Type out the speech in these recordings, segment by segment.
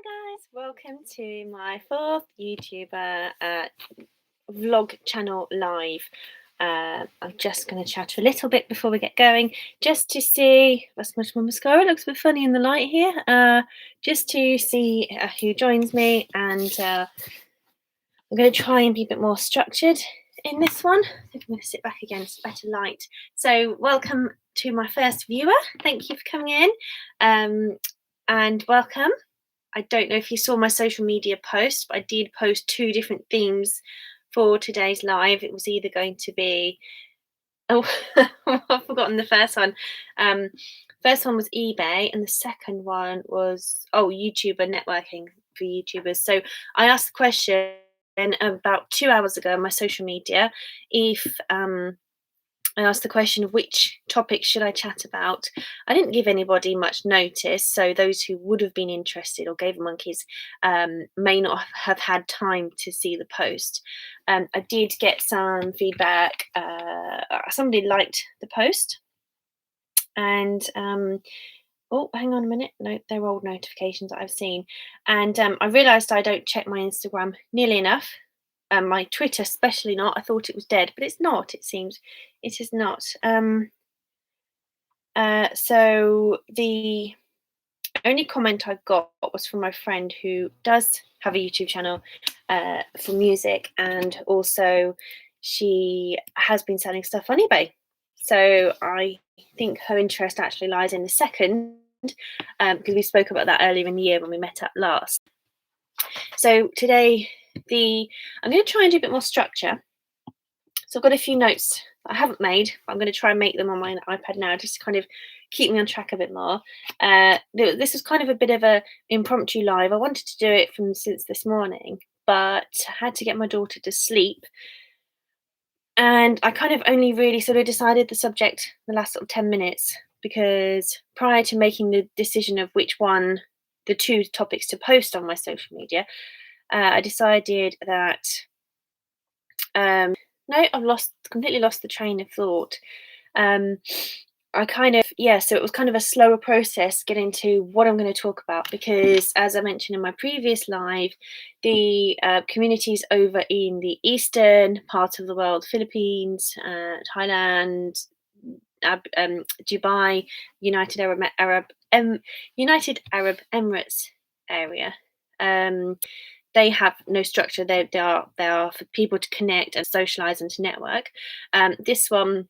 Hi guys, welcome to my fourth YouTuber vlog channel live. I'm just going to chat a little bit before we get going, just to see. That's much more mascara. It looks a bit funny in the light here. Just to see who joins me, and I'm going to try and be a bit more structured in this one. I think I'm going to sit back again. It's better light. So welcome to my first viewer. Thank you for coming in, and welcome. I don't know if you saw my social media post, but I did post two different themes for today's live. It was either going to be, I've forgotten the first one. First one was eBay, and the second one was YouTuber networking for YouTubers. So I asked the question about 2 hours ago on my social media if I asked the question of which topic should I chat about. I didn't give anybody much notice, so those who would have been interested or gave monkeys may not have had time to see the post. I did get some feedback. Somebody liked the post, and oh, hang on a minute. No, they're old notifications that I've seen, and I realised I don't check my Instagram nearly enough. My Twitter especially not. I thought it was dead, but it's not. It seems it is not. So the only comment I got was from my friend who does have a YouTube channel for music, and also she has been selling stuff on eBay. So I think her interest actually lies in the second, because we spoke about that earlier in the year when we met up last. So today, I'm going to try and do a bit more structure. So I've got a few notes that I haven't made, but I'm going to try and make them on my iPad now, just to kind of keep me on track a bit more. This was kind of a bit of a impromptu live. I wanted to do it since this morning, but I had to get my daughter to sleep. And I kind of only really sort of decided the subject the last sort of 10 minutes, because prior to making the decision of which one, the two topics to post on my social media, I decided that no, I've completely lost the train of thought. I kind of, so it was kind of a slower process getting to what I'm going to talk about, because as I mentioned in my previous live, the communities over in the eastern part of the world, Philippines, Thailand, Dubai, United Arab Emirates area, they have no structure. They are for people to connect and socialize and to network. This one,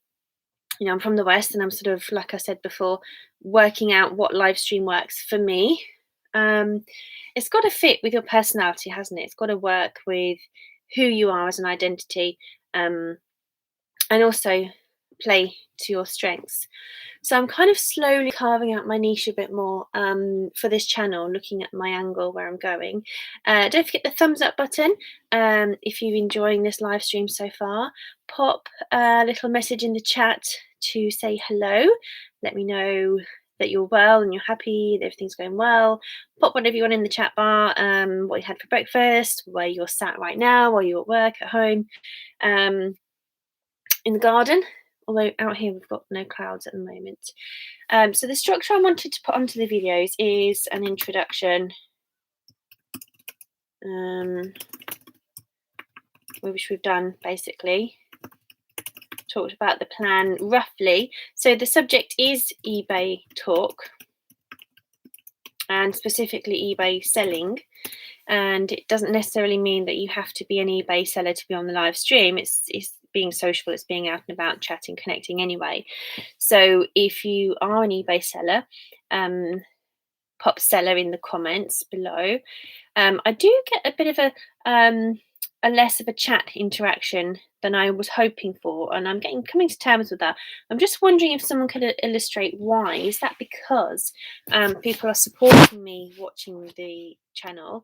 I'm from the West, and I'm sort of, like I said before, working out what live stream works for me. It's got to fit with your personality, hasn't it? It's got to work with who you are as an identity, and also play to your strengths. So I'm kind of slowly carving out my niche a bit more for this channel, looking at my angle where I'm going. Don't forget the thumbs up button if you're enjoying this live stream so far. Pop a little message in the chat to say hello. Let me know that you're well and you're happy, that everything's going well. Pop whatever you want in the chat bar, what you had for breakfast, where you're sat right now, while you're at work, at home, in the garden. Although out here we've got no clouds at the moment. So the structure I wanted to put onto the videos is an introduction, which we've done basically. Talked about the plan roughly. So the subject is eBay talk, and specifically eBay selling. And it doesn't necessarily mean that you have to be an eBay seller to be on the live stream. It's being social, it's being out and about, chatting, connecting anyway. So if you are an eBay seller, pop seller in the comments below. I do get a bit of a less of a chat interaction than I was hoping for, and I'm coming to terms with that. I'm just wondering if someone could illustrate why. Is that because people are supporting me watching the channel,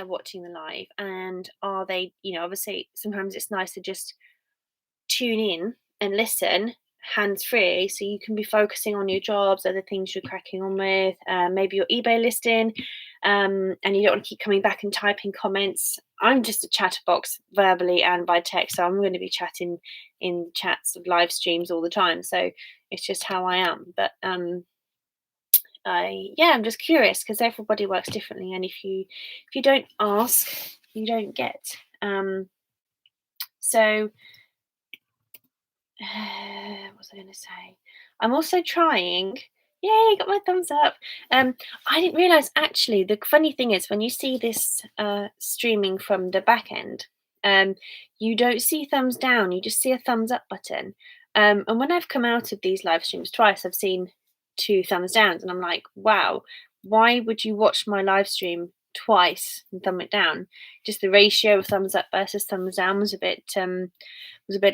watching the live, and are they, obviously sometimes it's nice to just tune in and listen hands-free, so you can be focusing on your jobs, other things you're cracking on with, maybe your eBay listing, and you don't want to keep coming back and typing comments. I'm just a chatterbox verbally and by text, so I'm going to be chatting in chats of live streams all the time, so it's just how I am. But I'm just curious because everybody works differently, and if you don't ask, you don't get. So what was I going to say? I'm also trying. Yay, got my thumbs up. I didn't realize actually. The funny thing is, when you see this streaming from the back end, you don't see thumbs down. You just see a thumbs up button. And when I've come out of these live streams twice, I've seen 2 thumbs downs, and I'm like, wow, why would you watch my live stream twice and thumb it down? Just the ratio of thumbs up versus thumbs down was a bit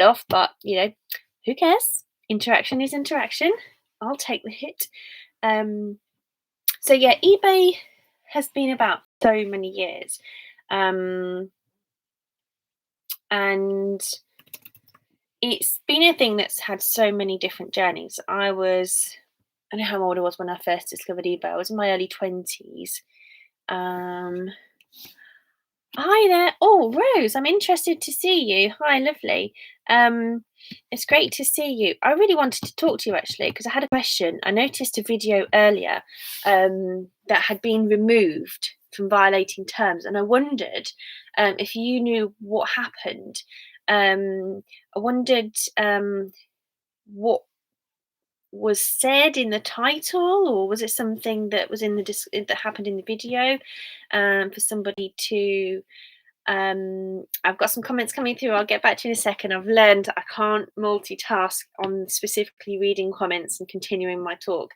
off, but who cares? Interaction is interaction. I'll take the hit. So yeah, eBay has been about so many years, and it's been a thing that's had so many different journeys. I don't know how old I was when I first discovered eBay. I was in my early 20s. Hi there. Oh, Rose, I'm interested to see you. Hi, lovely. It's great to see you. I really wanted to talk to you actually because I had a question. I noticed a video earlier that had been removed from violating terms, and I wondered if you knew what happened. I wondered what was said in the title, or was it something that was that happened in the video for somebody to I've got some comments coming through. I'll get back to you in a second. I've learned I can't multitask on specifically reading comments and continuing my talk.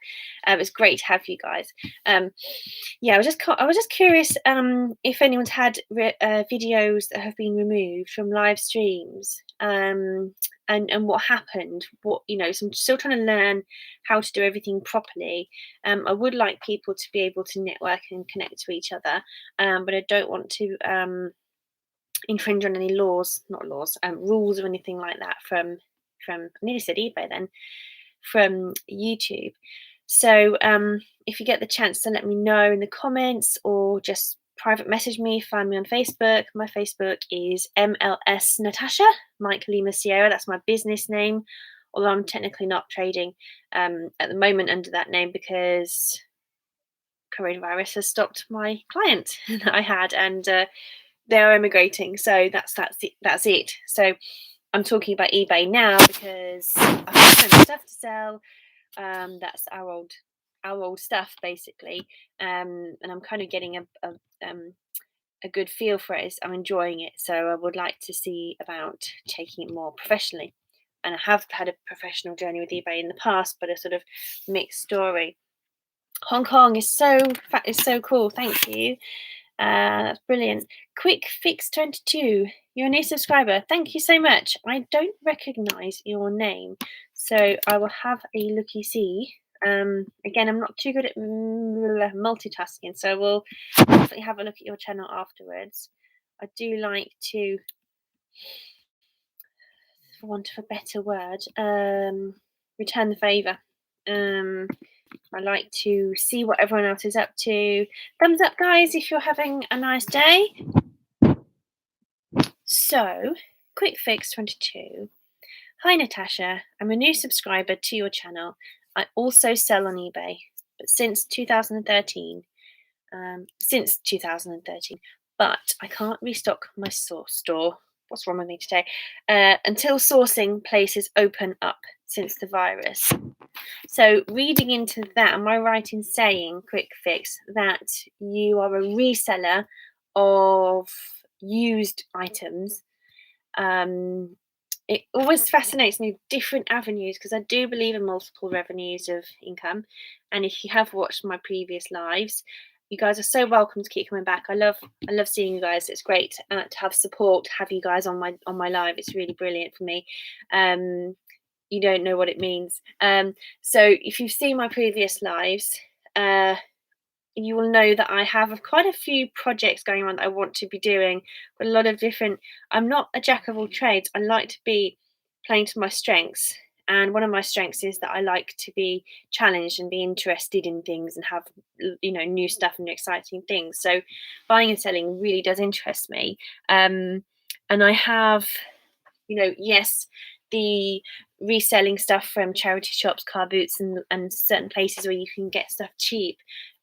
It's great to have you guys. I was just curious if anyone's had videos that have been removed from live streams, and what happened. So I'm still trying to learn how to do everything properly. I would like people to be able to network and connect to each other, but I don't want to infringe on any rules or anything like that from I nearly said eBay then, from YouTube. So if you get the chance to let me know in the comments, or just private message me, find me on Facebook. My Facebook is MLS Natasha, Mike Lima Sierra. That's my business name, although I'm technically not trading at the moment under that name because coronavirus has stopped my client that I had, and they're emigrating, so that's it. So I'm talking about eBay now because I've got so much stuff to sell. That's our old stuff basically, and I'm kind of getting a good feel for it. I'm enjoying it, so I would like to see about taking it more professionally. And I have had a professional journey with eBay in the past, but a sort of mixed story. Hong Kong is so cool. Thank you. That's brilliant. Quick Fix 22, you're a new subscriber. Thank you so much. I don't recognise your name, so I will have a looky see. Again, I'm not too good at multitasking, so we'll definitely have a look at your channel afterwards. I do like to, for want of a better word, return the favour. I like to see what everyone else is up to. Thumbs up, guys, if you're having a nice day. So, Quick Fix 22. Hi, Natasha. I'm a new subscriber to your channel. I also sell on eBay, but since 2013. But I can't restock my store. What's wrong with me today? Until sourcing places open up since the virus. So reading into that, am I right in saying, Quick Fix, that you are a reseller of used items? It always fascinates me, different avenues, because I do believe in multiple revenues of income. And if you have watched my previous lives, you guys are so welcome to keep coming back. I love seeing you guys. It's great to have support, have you guys on my live. It's really brilliant for me. You don't know what it means. So if you've seen my previous lives, you will know that I have quite a few projects going on that I want to be doing, but a lot of different. I'm not a jack of all trades. I like to be playing to my strengths, and one of my strengths is that I like to be challenged and be interested in things and have new stuff and exciting things. So buying and selling really does interest me, and I have, yes, the reselling stuff from charity shops, car boots, and certain places where you can get stuff cheap,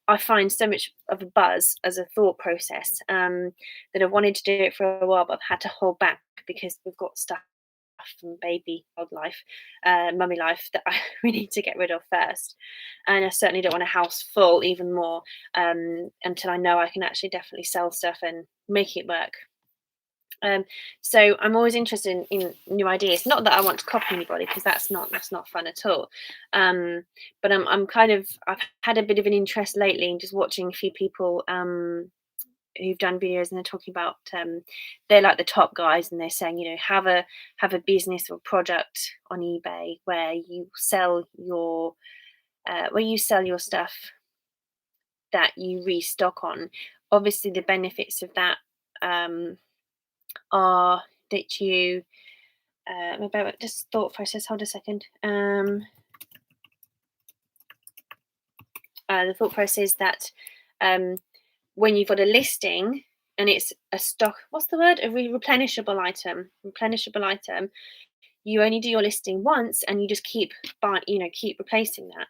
I find so much of a buzz as a thought process, that I've wanted to do it for a while, but I've had to hold back because we've got stuff from baby old life, mummy life, that we need to get rid of first. And I certainly don't want a house full even more, until I know I can actually definitely sell stuff and make it work. Um, so I'm always interested in new ideas. Not that I want to copy anybody, because that's not fun at all. But I'm kind of, I've had a bit of an interest lately in just watching a few people, who've done videos, and they're talking about, they're like the top guys, and they're saying, have a business or product on eBay where you sell your stuff that you restock on. Obviously, the benefits of that, are that you, just thought process. Hold a second. The thought process is that, when you've got a listing and it's a stock, what's the word? A replenishable item. Replenishable item. You only do your listing once, and you just keep keep replacing that.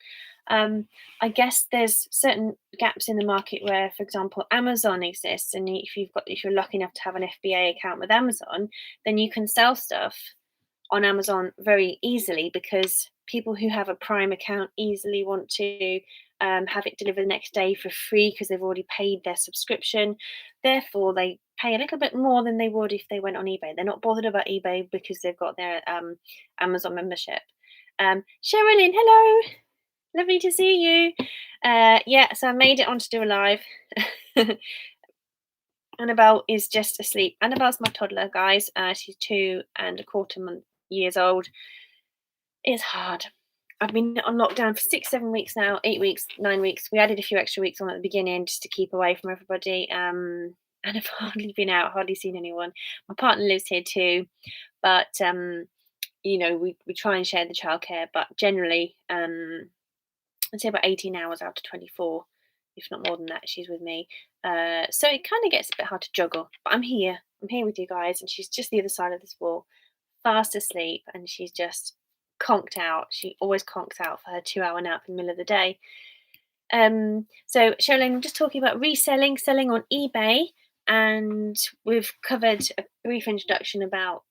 I guess there's certain gaps in the market where, for example, Amazon exists, and if you're lucky enough to have an FBA account with Amazon, then you can sell stuff on Amazon very easily, because people who have a Prime account easily want to, have it delivered the next day for free, because they've already paid their subscription. Therefore, they pay a little bit more than they would if they went on eBay. They're not bothered about eBay because they've got their, Amazon membership. Sherilyn, hello, lovely to see you. Yeah, so I made it on to do a live. Annabelle is just asleep. Annabelle's my toddler, guys. She's 2.25 years old. It's hard. I've been on lockdown for 6, 7 weeks now, 8 weeks, 9 weeks. We added a few extra weeks on at the beginning just to keep away from everybody. And I've hardly been out, hardly seen anyone. My partner lives here too, but we try and share the childcare. But generally, I'd say about 18 hours out of 24, if not more than that, she's with me. So it kind of gets a bit hard to juggle. But I'm here. I'm here with you guys, and she's just the other side of this wall, fast asleep, and she's just conked out. She always conks out for her 2-hour nap in the middle of the day. So Sherilyn, I'm just talking about reselling, selling on eBay, and we've covered a brief introduction about,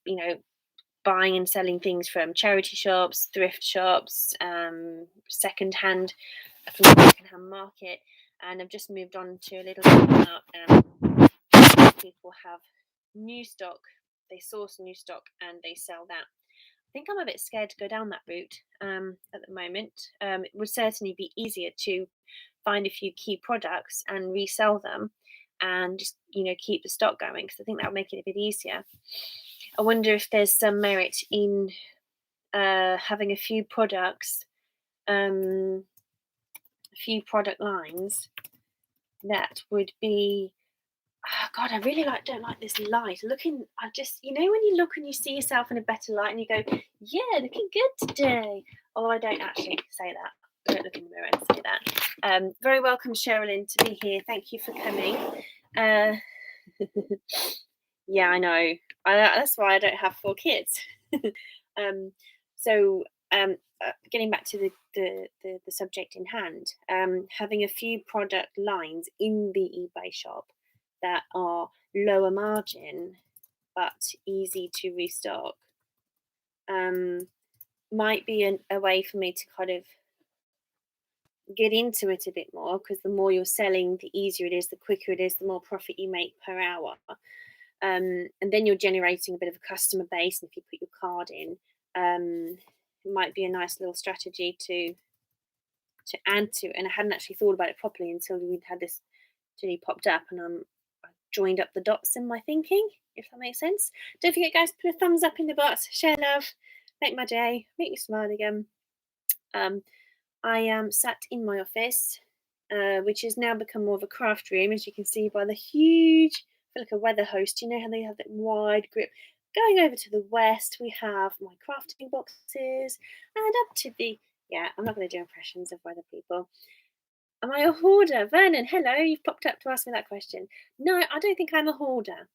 buying and selling things from charity shops, thrift shops, secondhand, from the secondhand market, and I've just moved on to a little bit about, people have new stock, they source new stock and they sell that. I think I'm a bit scared to go down that route, at the moment. It would certainly be easier to find a few key products and resell them, and just keep the stock going, because I think that would make it a bit easier. I wonder if there's some merit in, having a few products, a few product lines that would be. Oh God, I really don't like this light. I just, when you look and you see yourself in a better light, and you go, yeah, looking good today. Although I don't actually say that. I don't look in the mirror and say that. Very welcome, Sherilyn, to be here. Thank you for coming. Yeah, I know. That's why I don't have 4 kids. So, getting back to the subject in hand, having a few product lines in the eBay shop that are lower margin but easy to restock, might be a way for me to kind of get into it a bit more, because the more you're selling, the easier it is, the quicker it is, the more profit you make per hour. And then you're generating a bit of a customer base, and if you put your card in, it might be a nice little strategy to add to. And I hadn't actually thought about it properly until we'd had this really popped up, and I joined up the dots in my thinking, if that makes sense. Don't forget, guys, put a thumbs up in the box, share love, make my day, make me smile again. I am sat in my office, which has now become more of a craft room, as you can see by the huge, I feel like a weather host. You know how they have that wide grip. Going over to the west, we have my crafting boxes, and up to the, I'm not going to do impressions of weather people. Am I a hoarder? Vernon, hello, you've popped up to ask me that question. No, I don't think I'm a hoarder.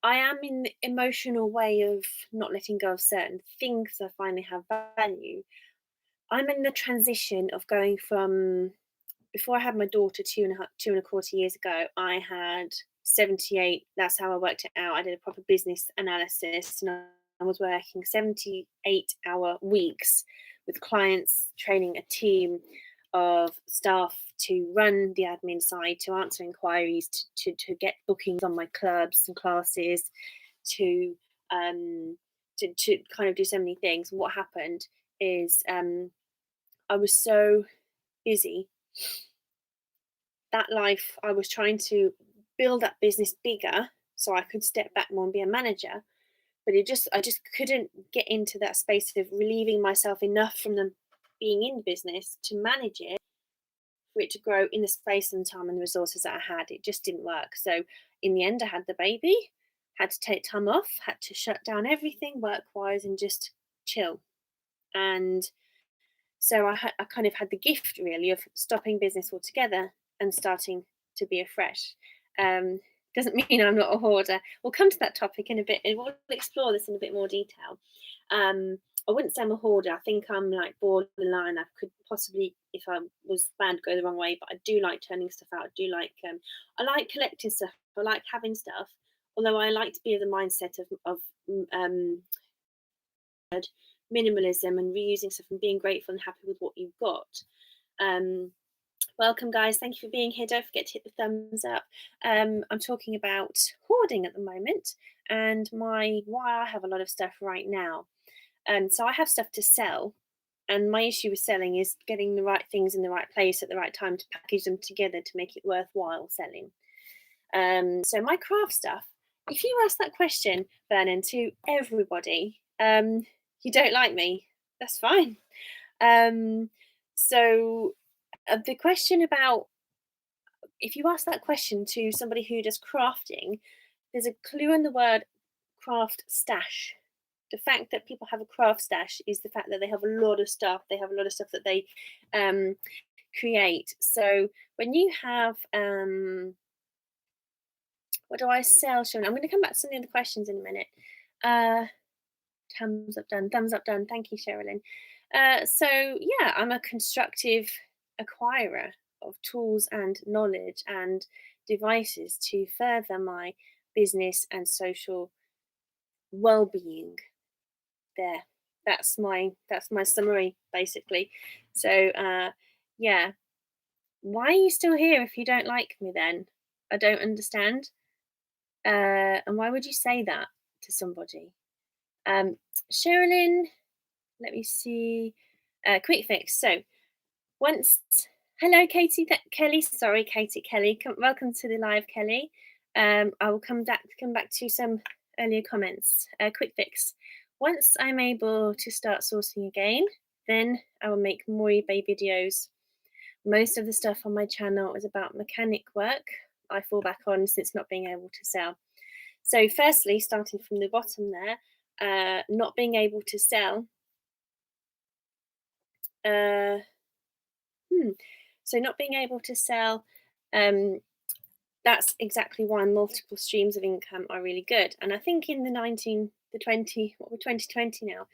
I am in the emotional way of not letting go of certain things I finally have value. I'm in the transition of going from before I had my daughter 2.25 years ago, I had 78. That's how I worked it out. I did a proper business analysis and I was working 78-hour weeks with clients, training a team of staff to run the admin side, to answer inquiries, to get bookings on my clubs and classes, to to kind of do so many things. And what happened is I was so busy that life. I was trying to build that business bigger so I could step back more and be a manager. But I just couldn't get into that space of relieving myself enough from them being in the business to manage it for it to grow in the space and time and resources that I had. It just didn't work. So in the end, I had the baby, had to take time off, had to shut down everything work wise and just chill. And so I kind of had the gift really of stopping business altogether and starting to be afresh. Um, doesn't mean I'm not a hoarder. We'll come to that topic in a bit and we'll explore this in a bit more detail. I wouldn't say I'm a hoarder. I think I'm like borderline. I could possibly, if I was bad, go the wrong way. But I do like turning stuff out. I like collecting stuff. I like having stuff. Although I like to be of the mindset of um, minimalism and reusing stuff and being grateful and happy with what you've got. Um, Welcome, guys. Thank you for being here. Don't forget to hit the thumbs up. I'm talking about hoarding at the moment and why I have a lot of stuff right now. So I have stuff to sell, and my issue with selling is getting the right things in the right place at the right time to package them together to make it worthwhile selling. So my craft stuff. If you ask that question, Vernon, to everybody, you don't like me. That's fine. Um, so the question about if you ask that question to somebody who does crafting, there's a clue in the word craft stash. The fact that people have a craft stash is the fact that they have a lot of stuff. They have a lot of stuff that they create. So when you have what do I sell, Sean? I'm going to come back to some of the questions in a minute. Thumbs up done. Thumbs up done. Thank you, Sherilyn. So yeah, I'm a constructive acquirer of tools and knowledge and devices to further my business and social well-being. There, that's my summary basically. So yeah, why are you still here if you don't like me? Then I don't understand. And why would you say that to somebody? Sherilyn, let me see. Quick fix. So once, hello, Kelly. Sorry, Katie Kelly. Welcome to the live, Kelly. I will come back to some earlier comments. Quick fix. Once I'm able to start sourcing again, then I will make more eBay videos. Most of the stuff on my channel is about mechanic work I fall back on since not being able to sell. So firstly, starting from the bottom there, not being able to sell. So not being able to sell, that's exactly why multiple streams of income are really good. And I think in the 2020 now,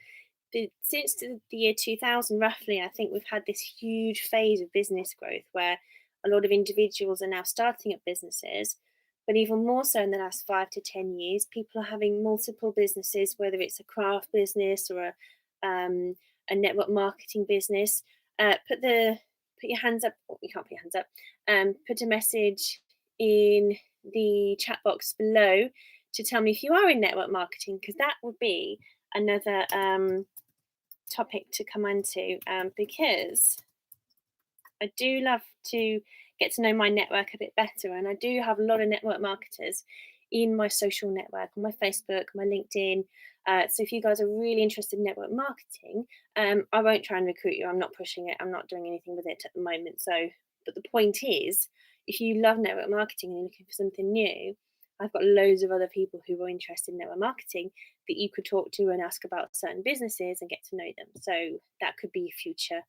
since the year 2000 roughly, I think we've had this huge phase of business growth where a lot of individuals are now starting up businesses. But even more so in the last 5 to 10 years, people are having multiple businesses, whether it's a craft business or a network marketing business. Put your hands up. Oh, you can't put your hands up. Put a message in the chat box below to tell me if you are in network marketing, because that would be another topic to come onto, because I do love to get to know my network a bit better, and I do have a lot of network marketers in my social network, on my Facebook, my LinkedIn. So if you guys are really interested in network marketing, I won't try and recruit you. I'm not pushing it. I'm not doing anything with it at the moment. So, but the point is, if you love network marketing and you're looking for something new, I've got loads of other people who are interested in network marketing that you could talk to and ask about certain businesses and get to know them. So that could be a future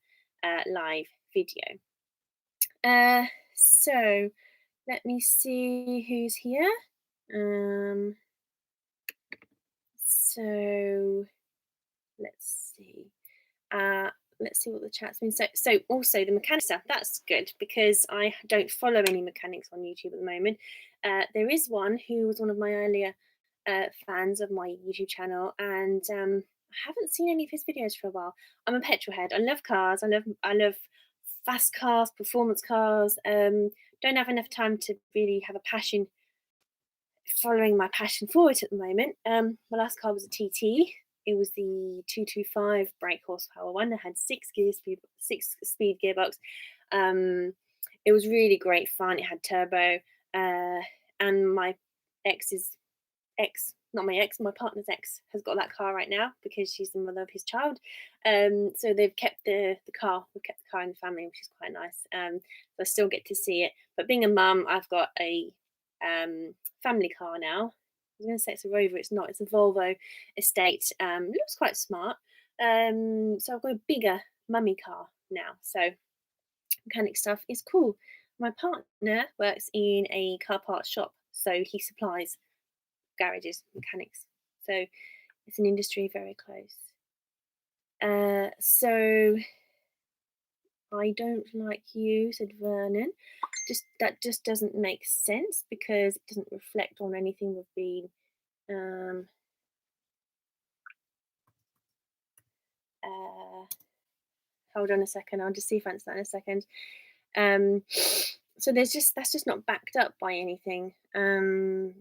live video. So let me see who's here. So let's see. Let's see what the chat's been. So also the mechanic stuff, that's good because I don't follow any mechanics on YouTube at the moment. There is one who was one of my earlier fans of my YouTube channel, and I haven't seen any of his videos for a while. I'm a petrol head. I love cars. I love fast cars, performance cars. Don't have enough time to really have a passion following my passion for it at the moment. My last car was a TT. It was the 225 brake horsepower one. It had six speed gearbox. It was really great fun. It had turbo, and my ex's ex, not my ex, my partner's ex, has got that car right now because she's the mother of his child. So they've kept the car. We've kept the car in the family, which is quite nice. So I still get to see it. But being a mum, I've got a family car now. I was going to say it's a Rover. It's not. It's a Volvo estate. It looks quite smart. So I've got a bigger mummy car now. So mechanic stuff is cool. My partner works in a car parts shop, so he supplies garages, mechanics. So it's an industry very close. So I don't like you, said Vernon. That just doesn't make sense because it doesn't reflect on anything we've been. Hold on a second. I'll just see if I answer that in a second. So that's just not backed up by anything to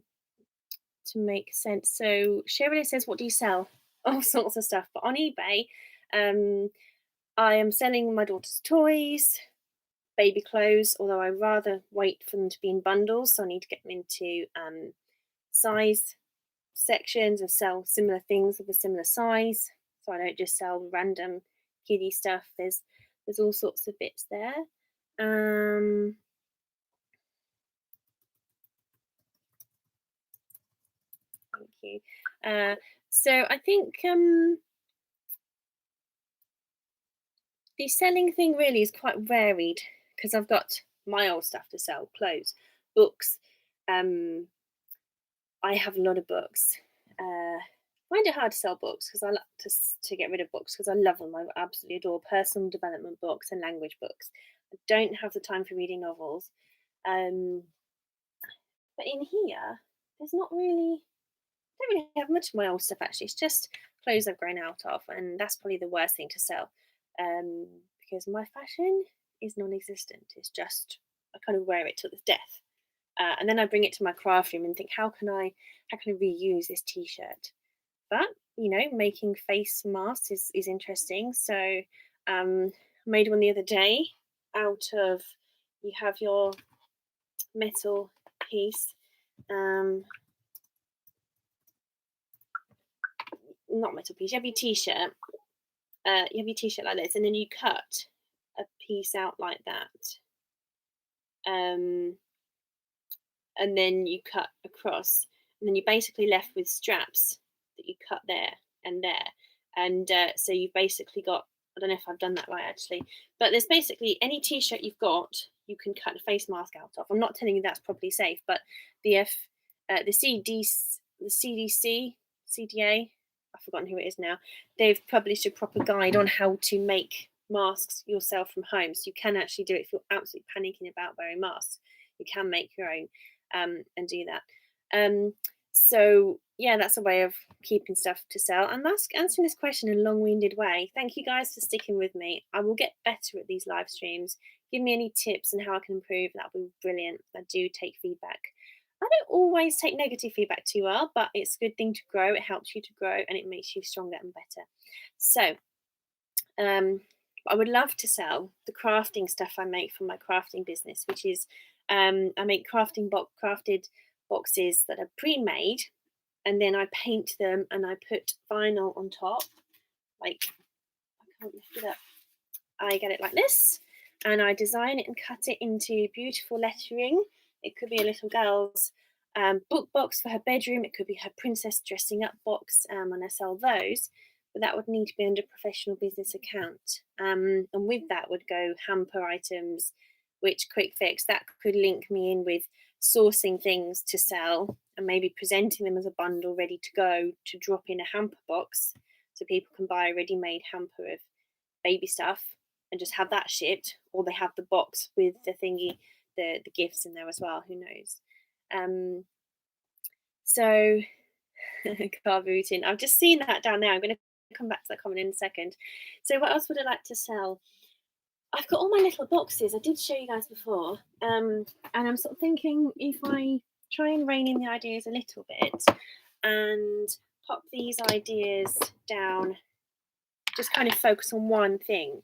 make sense. So Cheryl says, "What do you sell?" All sorts of stuff. But on eBay, I am selling my daughter's toys, baby clothes, although I rather wait for them to be in bundles, so I need to get them into size sections and sell similar things of a similar size, so I don't just sell random kiddie stuff. There's all sorts of bits there. Thank you. So I think the selling thing really is quite varied because I've got my old stuff to sell, clothes, books. I have a lot of books. I find it hard to sell books because I like to get rid of books because I love them. I absolutely adore personal development books and language books. I don't have the time for reading novels. But in here, there's not really, I don't really have much of my old stuff actually. It's just clothes I've grown out of, and that's probably the worst thing to sell because my fashion is non-existent. It's just I kind of wear it till its death. And then I bring it to my craft room and think, how can I reuse this t-shirt? But making face masks is interesting. So I made one the other day out of, you have your metal piece, not metal piece, you have your t-shirt, like this, and then you cut a piece out like that. And then you cut across, and then you're basically left with straps that you cut there and there. And so you've basically got, I don't know if I've done that right actually, but there's basically any t-shirt you've got, you can cut a face mask out of. I'm not telling you that's probably safe, but the CDA, I've forgotten who it is now, they've published a proper guide on how to make masks yourself from home. So you can actually do it if you're absolutely panicking about wearing masks. You can make your own and do that. So yeah, that's a way of keeping stuff to sell. And that's answering this question in a long-winded way. Thank you guys for sticking with me. I will get better at these live streams. Give me any tips on how I can improve. That would be brilliant. I do take feedback. I don't always take negative feedback too well, but it's a good thing to grow. It helps you to grow and it makes you stronger and better. So I would love to sell the crafting stuff I make from my crafting business, which is I make crafted boxes that are pre-made, and then I paint them and I put vinyl on top. Like, I can't lift it up. I get it like this, and I design it and cut it into beautiful lettering. It could be a little girl's book box for her bedroom. It could be her princess dressing up box, and I sell those. But that would need to be under professional business account. And with that would go hamper items, which Quick Fix, that could link me in with sourcing things to sell. and maybe presenting them as a bundle ready to go to drop in a hamper box, so people can buy a ready-made hamper of baby stuff and just have that shipped, or they have the box with the thingy, the gifts in there as well. Who knows? Um, so carb routine. I've just seen that down there. I'm going to come back to that comment in a second. So what else would I like to sell? I've got all my little boxes. I did show you guys before, and I'm sort of thinking if I try and rein in the ideas a little bit and pop these ideas down, just kind of focus on one thing.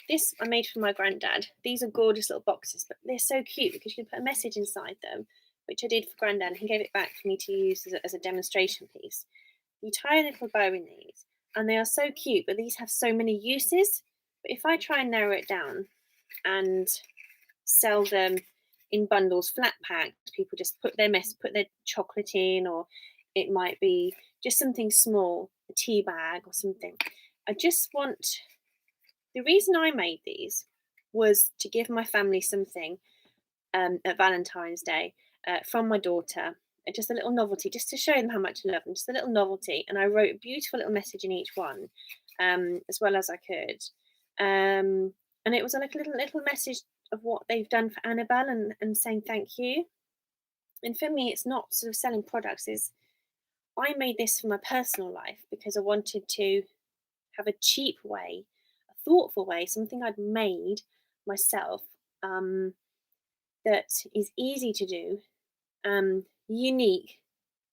This I made for my granddad. These are gorgeous little boxes, but they're so cute because you can put a message inside them, which I did for granddad, and he gave it back for me to use as a demonstration piece. You tie a little bow in these, and they are so cute, but these have so many uses. But if I try and narrow it down and sell them in bundles, flat packed, people just put their chocolate in, or it might be just something small, a tea bag or something. The reason I made these was to give my family something at Valentine's Day from my daughter, just a little novelty, just to show them how much I love them, just a little novelty. And I wrote a beautiful little message in each one, as well as I could. And it was like a little message of what they've done for Annabelle, and saying thank you. And for me, it's not sort of selling products. I made this for my personal life because I wanted to have a cheap way, a thoughtful way, something I'd made myself, that is easy to do, unique,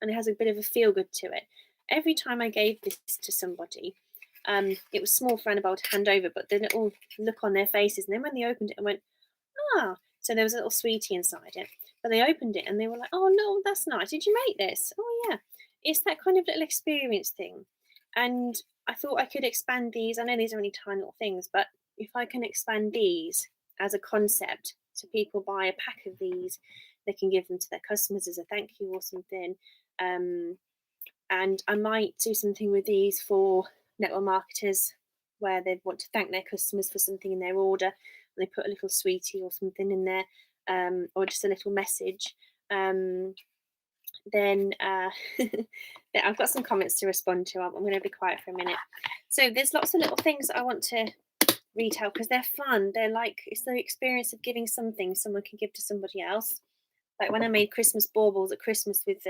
and it has a bit of a feel good to it. Every time I gave this to somebody, it was small for Annabelle to hand over, but the little look on their faces, and then when they opened it, I went, ah, so there was a little sweetie inside it. But they opened it and they were like, oh no, that's nice. Did you make this? Oh yeah. It's that kind of little experience thing. And I thought I could expand these. I know these are only tiny little things, but if I can expand these as a concept, so people buy a pack of these, they can give them to their customers as a thank you or something. And I might do something with these for network marketers where they want to thank their customers for something in their order. And they put a little sweetie or something in there, or just a little message. Then I've got some comments to respond to. I'm going to be quiet for a minute. So there's lots of little things that I want to retail because they're fun. They're like, it's the experience of giving something someone can give to somebody else. Like when I made Christmas baubles at Christmas with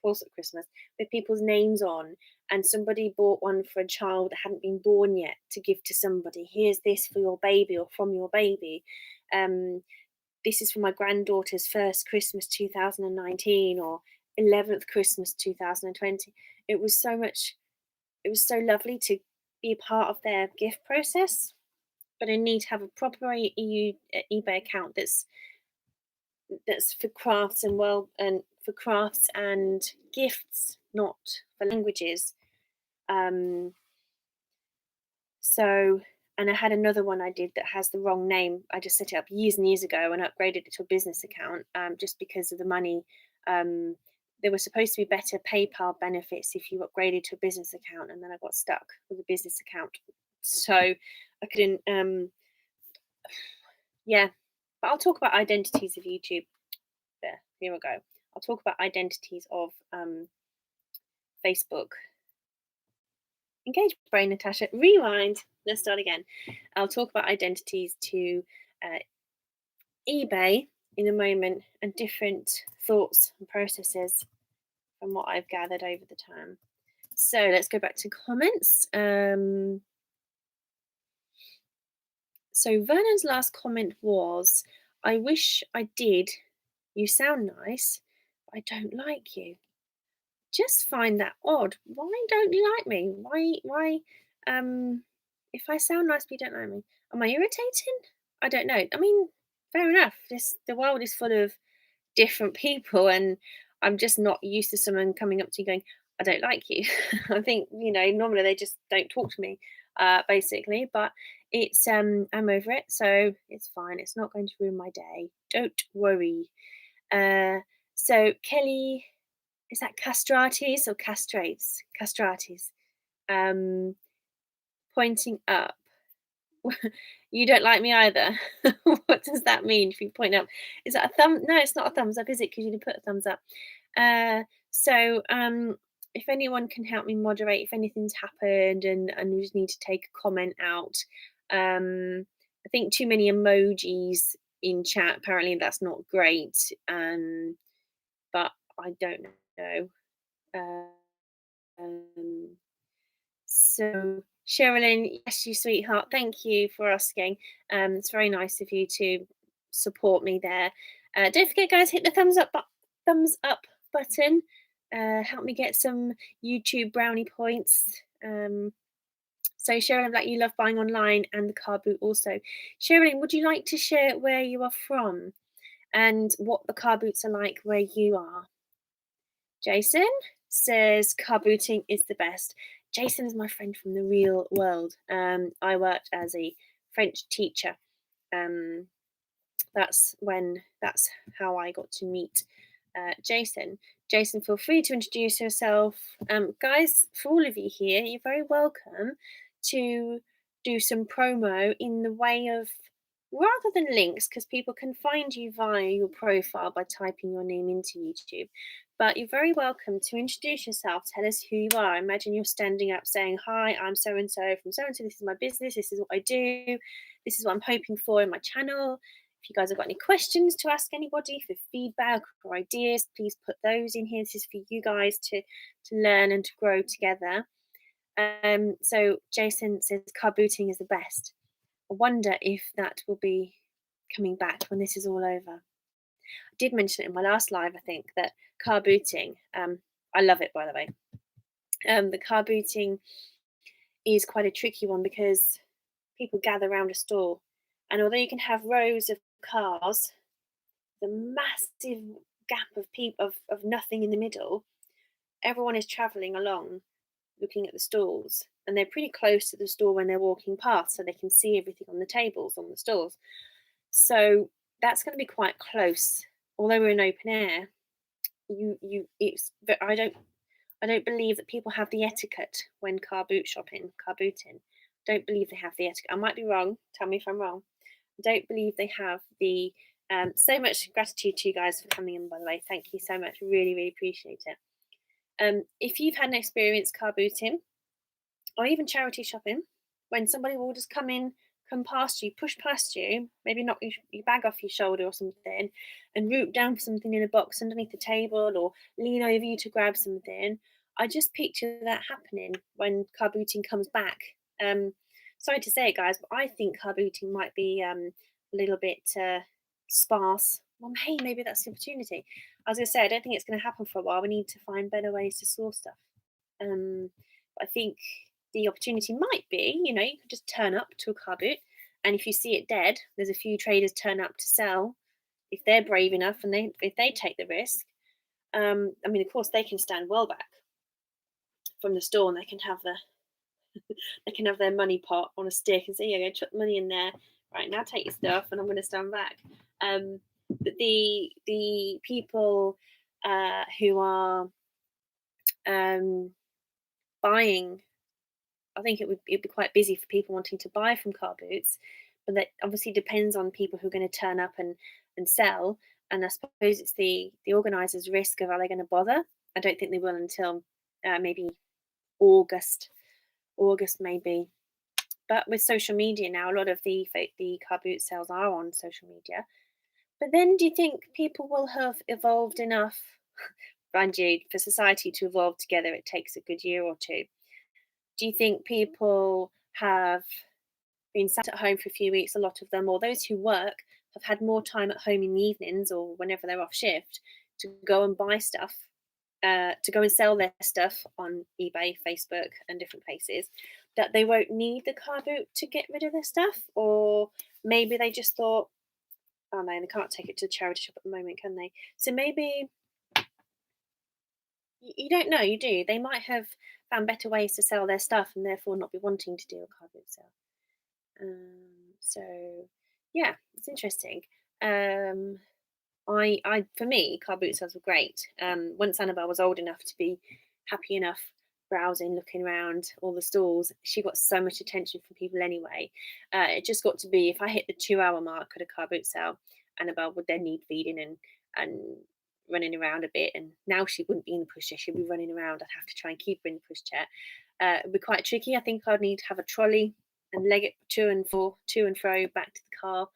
with people's names on, and somebody bought one for a child that hadn't been born yet to give to somebody. Here's this for your baby or from your baby. This is for my granddaughter's first Christmas 2019 or 11th Christmas 2020. It was so lovely to be a part of their gift process. But I need to have a proper eBay account that's for crafts and for crafts and gifts, not for languages. And I had another one I did that has the wrong name. I just set it up years and years ago and upgraded it to a business account, just because of the money. There were supposed to be better PayPal benefits if you upgraded to a business account, and then I got stuck with a business account. So I couldn't, yeah. But I'll talk about identities of YouTube. There, here we go. I'll talk about identities of Facebook. Engage brain, Natasha. Rewind. Let's start again. I'll talk about identities to eBay in a moment, and different thoughts and processes from what I've gathered over the time. So let's go back to comments. So Vernon's last comment was, I wish I did. You sound nice, but I don't like you. Just find that odd. Why don't you like me? Why if I sound nice but you don't like me, am I irritating? I don't know. I mean, fair enough. The world is full of different people, and I'm just not used to someone coming up to you going, I don't like you. I think, normally they just don't talk to me, basically. But it's I'm over it, so it's fine. It's not going to ruin my day. Don't worry. So Kelly, is that castrates or castrates? Castrates. Pointing up. You don't like me either. What does that mean if you point up? Is that a thumb? No, it's not a thumbs up, is it? Because you didn't put a thumbs up. So, if anyone can help me moderate, if anything's happened and we just need to take a comment out. I think too many emojis in chat. Apparently, that's not great. But I don't know. Um, so, Sherilyn, yes, you sweetheart. Thank you for asking. It's very nice of you to support me there. Don't forget, guys, hit the thumbs up button. Help me get some YouTube brownie points. So, Sherilyn, like you love buying online and the car boot also. Sherilyn, would you like to share where you are from and what the car boots are like where you are? Jason says car booting is the best. Jason is my friend from the real world. I worked as a French teacher. Um, that's how I got to meet Jason. Jason, feel free to introduce yourself. Guys, for all of you here, you're very welcome to do some promo in the way of rather than links, because people can find you via your profile by typing your name into YouTube. But you're very welcome to introduce yourself, tell us who you are. Imagine you're standing up saying, "Hi, I'm so and so from so and so. This is my business. This is what I do. This is what I'm hoping for in my channel. If you guys have got any questions to ask anybody for feedback or ideas, please put those in here. This is for you guys to learn and to grow together." So Jason says car booting is the best. I wonder if that will be coming back when this is all over. I did mention it in my last live, I think, that car booting, I love it, by the way. The car booting is quite a tricky one because people gather around a store, and although you can have rows of cars, the massive gap of people of nothing in the middle, everyone is traveling along looking at the stalls, and they're pretty close to the store when they're walking past, so they can see everything on the tables on the stalls. So that's going to be quite close. Although we're in open air, it's I don't believe that people have the etiquette when car booting. Don't believe they have the etiquette. I might be wrong. Tell me if I'm wrong. I don't believe they have the. So much gratitude to you guys for coming in, by the way. Thank you so much. Really, really appreciate it. If you've had an experience car booting or even charity shopping, when somebody will just come past you, push past you, maybe knock your bag off your shoulder or something, and root down for something in a box underneath the table or lean over you to grab something. I just picture that happening when car booting comes back. Sorry to say it, guys, but I think car booting might be a little bit sparse. Well, hey, maybe that's the opportunity. As I say, I don't think it's going to happen for a while. We need to find better ways to source stuff. I think the opportunity might be, you could just turn up to a car boot, and if you see it dead, there's a few traders turn up to sell if they're brave enough and if they take the risk. Of course, they can stand well back from the store and they can have their money pot on a stick and say, "Yeah, go chuck the money in there. Right, now take your stuff, and I'm going to stand back." But the people who are buying, I think it'd be quite busy for people wanting to buy from car boots, but that obviously depends on people who are going to turn up and sell. And I suppose it's the organisers' risk of, are they going to bother? I don't think they will until maybe August maybe. But with social media now, a lot of the car boot sales are on social media. But then, do you think people will have evolved enough? Mind you, for society to evolve together, it takes a good year or two. Do you think people have been sat at home for a few weeks, a lot of them, or those who work have had more time at home in the evenings or whenever they're off shift to go and buy stuff, to go and sell their stuff on eBay, Facebook, and different places, that they won't need the car boot to get rid of their stuff? Or maybe they just thought, oh no, they can't take it to the charity shop at the moment, can they? So maybe you don't know, you do. They might have found better ways to sell their stuff and therefore not be wanting to do a car boot sale. So yeah, it's interesting. I for me, car boot sales were great. Once Annabelle was old enough to be happy enough browsing, looking around all the stalls. She got so much attention from people anyway. It just got to be, if I hit the 2 hour mark at a car boot sale, Annabelle would then need feeding and running around a bit. And now she wouldn't be in the pushchair; she'd be running around. I'd have to try and keep her in the pushchair. It'd be quite tricky. I think I'd need to have a trolley and leg it to and fro back to the car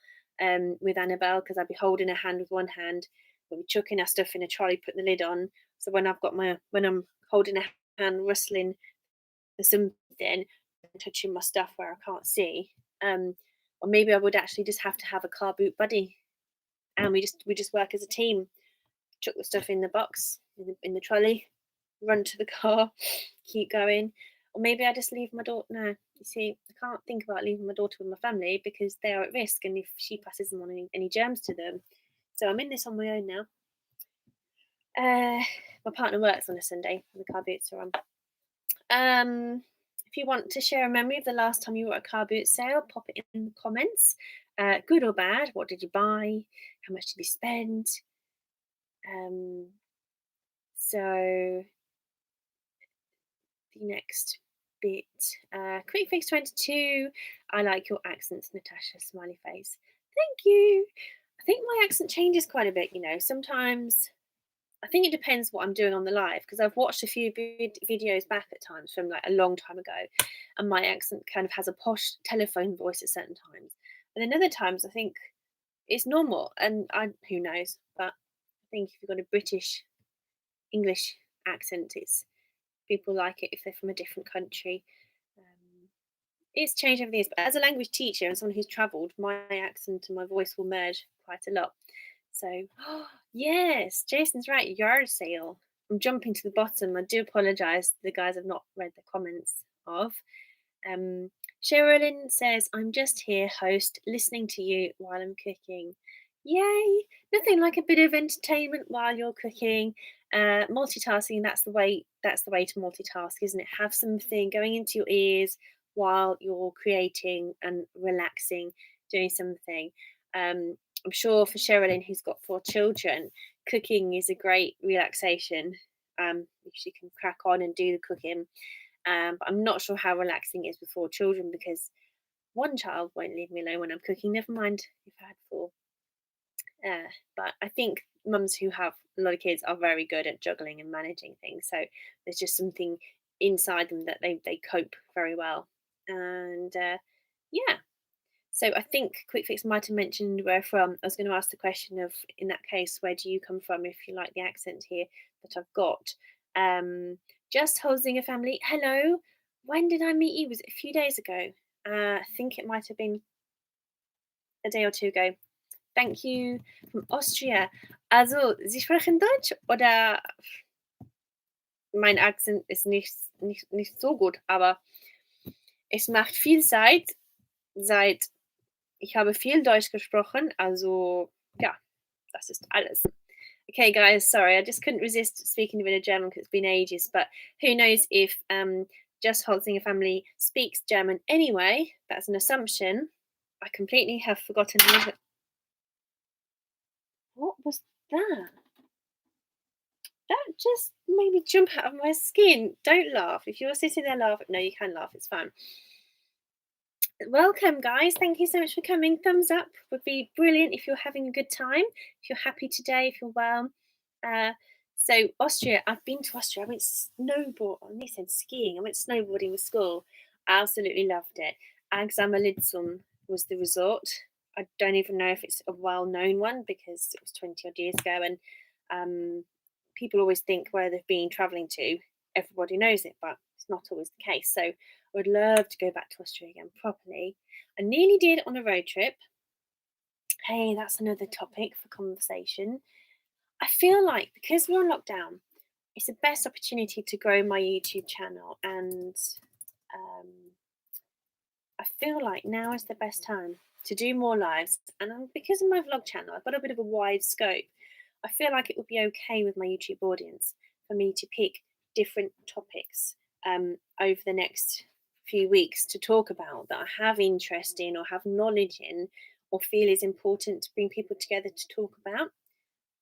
with Annabelle, because I'd be holding her hand with one hand, we'll be chucking our stuff in a trolley, putting the lid on. So when I'm holding her hand, rustling for something, and touching my stuff where I can't see, or maybe I would actually just have to have a car boot buddy, and we just work as a team. Chuck the stuff in the box in the trolley, run to the car, keep going. Or maybe I just leave my daughter. No, you see, I can't think about leaving my daughter with my family because they are at risk, and if she passes on any germs to them. So I'm in this on my own now. My partner works on a Sunday when the car boots are on. If you want to share a memory of the last time you were at a car boot sale, pop it in the comments. Good or bad? What did you buy? How much did you spend? So the next bit, Quick Fix 22. I like your accents, Natasha. Smiley face. Thank you. I think my accent changes quite a bit. Sometimes I think it depends what I'm doing on the live, because I've watched a few videos back at times from like a long time ago, and my accent kind of has a posh telephone voice at certain times, and then other times I think it's normal, and who knows, but I think if you've got a British English accent, it's people like it if they're from a different country. It's changed over the years, but as a language teacher and someone who's travelled, my accent and my voice will merge quite a lot. So, yes, Jason's right. Yard sale. I'm jumping to the bottom. I do apologise to the guys I've not read the comments of. Sherilyn says, I'm just here, host, listening to you while I'm cooking. Yay! Nothing like a bit of entertainment while you're cooking. Multitasking, that's the way to multitask, isn't it? Have something going into your ears while you're creating and relaxing, doing something. I'm sure for Sherilyn, who's got 4 children, cooking is a great relaxation. If she can crack on and do the cooking. But I'm not sure how relaxing it is with 4 children, because one child won't leave me alone when I'm cooking. Never mind if I had 4. But I think mums who have a lot of kids are very good at juggling and managing things. So there's just something inside them that they cope very well. And yeah. So I think Quick Fix might have mentioned where from. I was going to ask the question of, in that case, where do you come from, if you like the accent here that I've got. Just hosting a family. Hello. When did I meet you? Was it a few days ago? I think it might have been a day or 2 ago. Thank you from Austria. Also, Sie sprechen Deutsch oder mein Akzent ist nicht so gut, aber es macht viel Zeit, seit ich habe viel Deutsch gesprochen, also ja, das ist alles. Okay, guys, sorry, I just couldn't resist speaking a bit of German because it's been ages, but who knows if Just Holzing a Family speaks German anyway. That's an assumption. I completely have forgotten. What was that? That just made me jump out of my skin. Don't laugh. If you're sitting there laughing, no, you can laugh. It's fine. Welcome, guys. Thank you so much for coming. Thumbs up would be brilliant if you're having a good time, if you're happy today, if you're well. So Austria, I've been to Austria. I went snowboard. I nearly said skiing. I went snowboarding with school. I absolutely loved it. Agsamalitzum was the resort. I don't even know if it's a well-known one because it was 20 odd years ago, and people always think where they've been travelling to, everybody knows it, but it's not always the case. So I would love to go back to Austria again properly. I nearly did on a road trip. Hey, that's another topic for conversation. I feel like because we're on lockdown, it's the best opportunity to grow my YouTube channel, and I feel like now is the best time to do more lives. And because of my vlog channel, I've got a bit of a wide scope. I feel like it would be okay with my YouTube audience for me to pick different topics over the next few weeks to talk about that I have interest in or have knowledge in or feel is important to bring people together to talk about.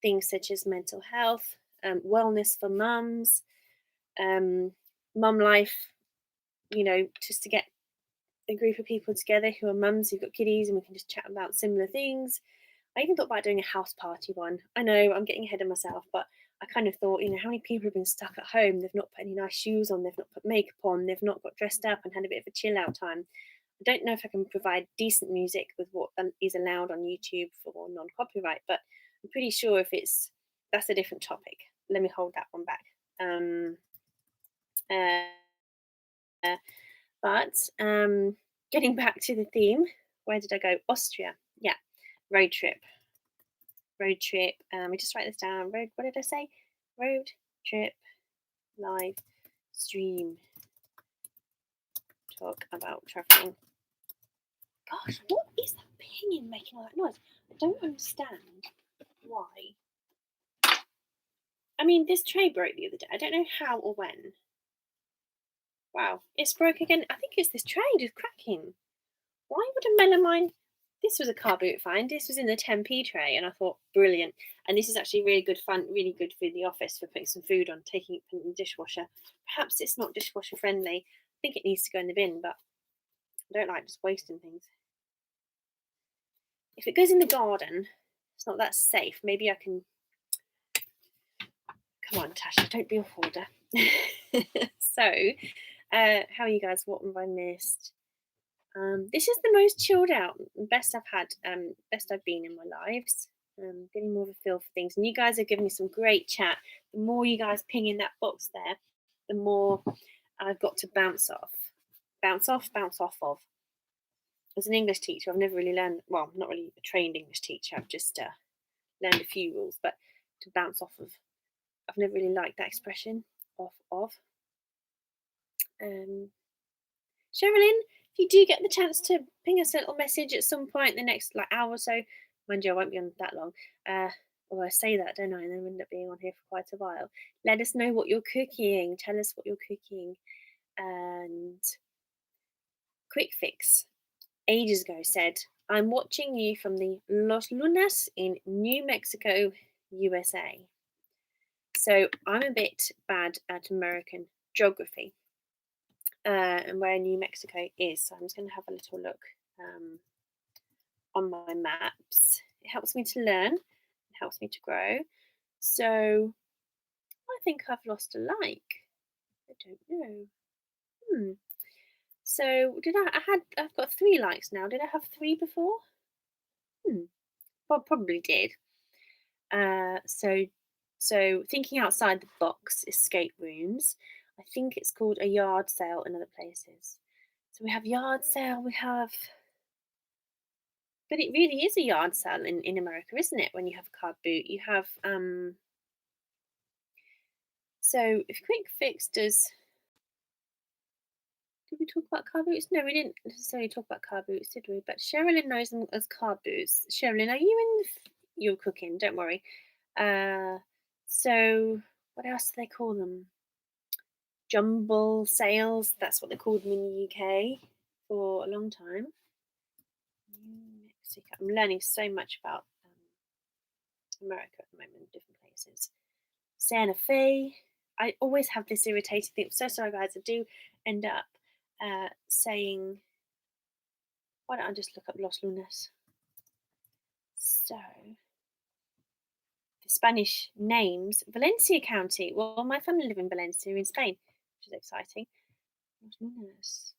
Things such as mental health, wellness for mums, mum life, just to get a group of people together who are mums who've got kiddies and we can just chat about similar things. I even thought about doing a house party one. I know I'm getting ahead of myself, but I kind of thought, how many people have been stuck at home? They've not put any nice shoes on, they've not put makeup on, they've not got dressed up and had a bit of a chill out time. I don't know if I can provide decent music with what is allowed on YouTube for non-copyright, but I'm pretty sure that's a different topic. Let me hold that one back. But getting back to the theme, where did I go? Austria. Yeah, road trip. Road trip. We just write this down. Road. What did I say? Road trip live stream. Talk about traveling. Gosh, what is that pinging making all that noise? I don't understand why. I mean, this tray broke the other day. I don't know how or when. Wow, it's broke again. I think it's this tray just cracking. Why would a melamine? This was a car boot find. This was in the 10p tray, and I thought, brilliant. And this is actually really good fun, really good for the office for putting some food on, taking it in the dishwasher. Perhaps it's not dishwasher friendly. I think it needs to go in the bin, but I don't like just wasting things. If it goes in the garden, it's not that safe. Maybe I can. Come on, Tasha, don't be a hoarder. So, how are you guys? What have I missed? This is the most chilled out, best I've had, best I've been in my lives. Getting more of a feel for things, and you guys are giving me some great chat. The more you guys ping in that box there, the more I've got to bounce off of. As an English teacher, I've never really learned. Well, I'm not really a trained English teacher. I've just learned a few rules, but to bounce off of, I've never really liked that expression. Off of. Sherilyn, if you do get the chance to ping us a little message at some point in the next hour or so, mind you, I won't be on that long. Although I say that, don't I? And then end up being on here for quite a while. Let us know what you're cooking. Tell us what you're cooking. And Quick Fix, ages ago, said, I'm watching you from the Los Lunas in New Mexico, USA. So I'm a bit bad at American geography. And where New Mexico is. So I'm just going to have a little look on my maps. It helps me to learn. It helps me to grow. So I think I've lost a like. I don't know. So I've got 3 likes now. Did I have 3 before? Well, probably did. So thinking outside the box, escape rooms. I think it's called a yard sale in other places. So we have yard sale, but it really is a yard sale in America, isn't it? When you have a car boot, you have so if Quick Fix does, did we talk about car boots? No, we didn't necessarily talk about car boots, did we? But Sherilyn knows them as car boots. Sherilyn, are you you're cooking, don't worry. So what else do they call them? Jumble sales, that's what they called them in the UK for a long time. New Mexico. I'm learning so much about America at the moment, different places. Santa Fe. I always have this irritating thing. So sorry, guys. I do end up saying, why don't I just look up Los Lunas? So, the Spanish names, Valencia County. Well, my family live in Valencia in Spain, which is exciting. Los Lunas.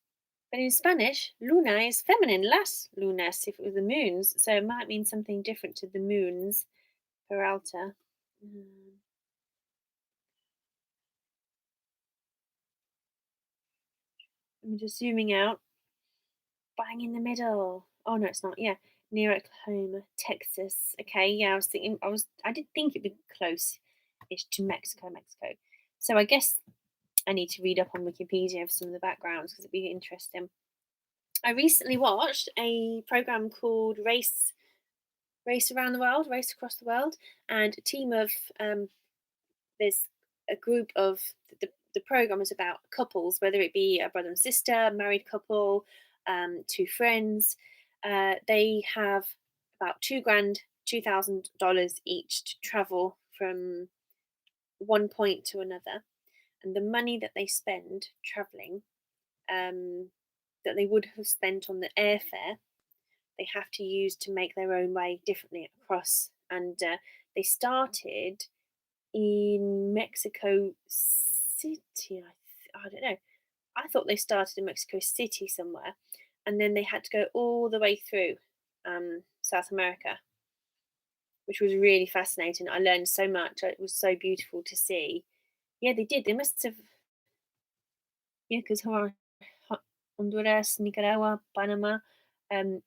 But in Spanish, luna is feminine, las lunas, if it was the moons. So it might mean something different to the moons, Peralta. I'm just zooming out. Bang in the middle. Oh no, it's not. Yeah, near Oklahoma, Texas. Okay, yeah, I did think it'd be close-ish to Mexico. So I guess I need to read up on Wikipedia for some of the backgrounds because it'd be interesting. I recently watched a program called Race Around the World, Race Across the World, and a team of there's a group of the program is about couples, whether it be a brother and sister, married couple, 2 friends. They have about $2,000 each to travel from one point to another. and the money that they spend traveling, that they would have spent on the airfare, they have to use to make their own way differently across. And they started in Mexico City. I don't know. I thought they started in Mexico City somewhere, and then they had to go all the way through South America, which was really fascinating. I learned so much. It was so beautiful to see. Yeah, they did. They must have, yeah, because Honduras, Nicaragua, Panama,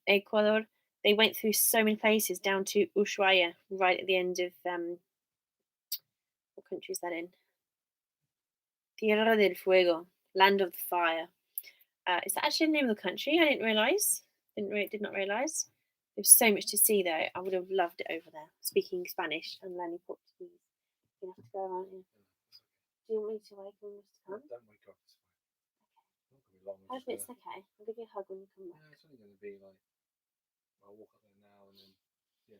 Ecuador, they went through so many places down to Ushuaia, right at the end of what country is that in? Tierra del Fuego, land of the fire. Is that actually the name of the country? I didn't realise. Did not realise. There's so much to see though. I would have loved it over there. Speaking Spanish and learning Portuguese. You have to go, aren't you? Do you want me to wake when to come? Don't wake up. It's fine. Okay. 5 minutes, okay. I'll give you a hug when you come back. Yeah, it's only going to be like, I'll walk up there now and then, yeah.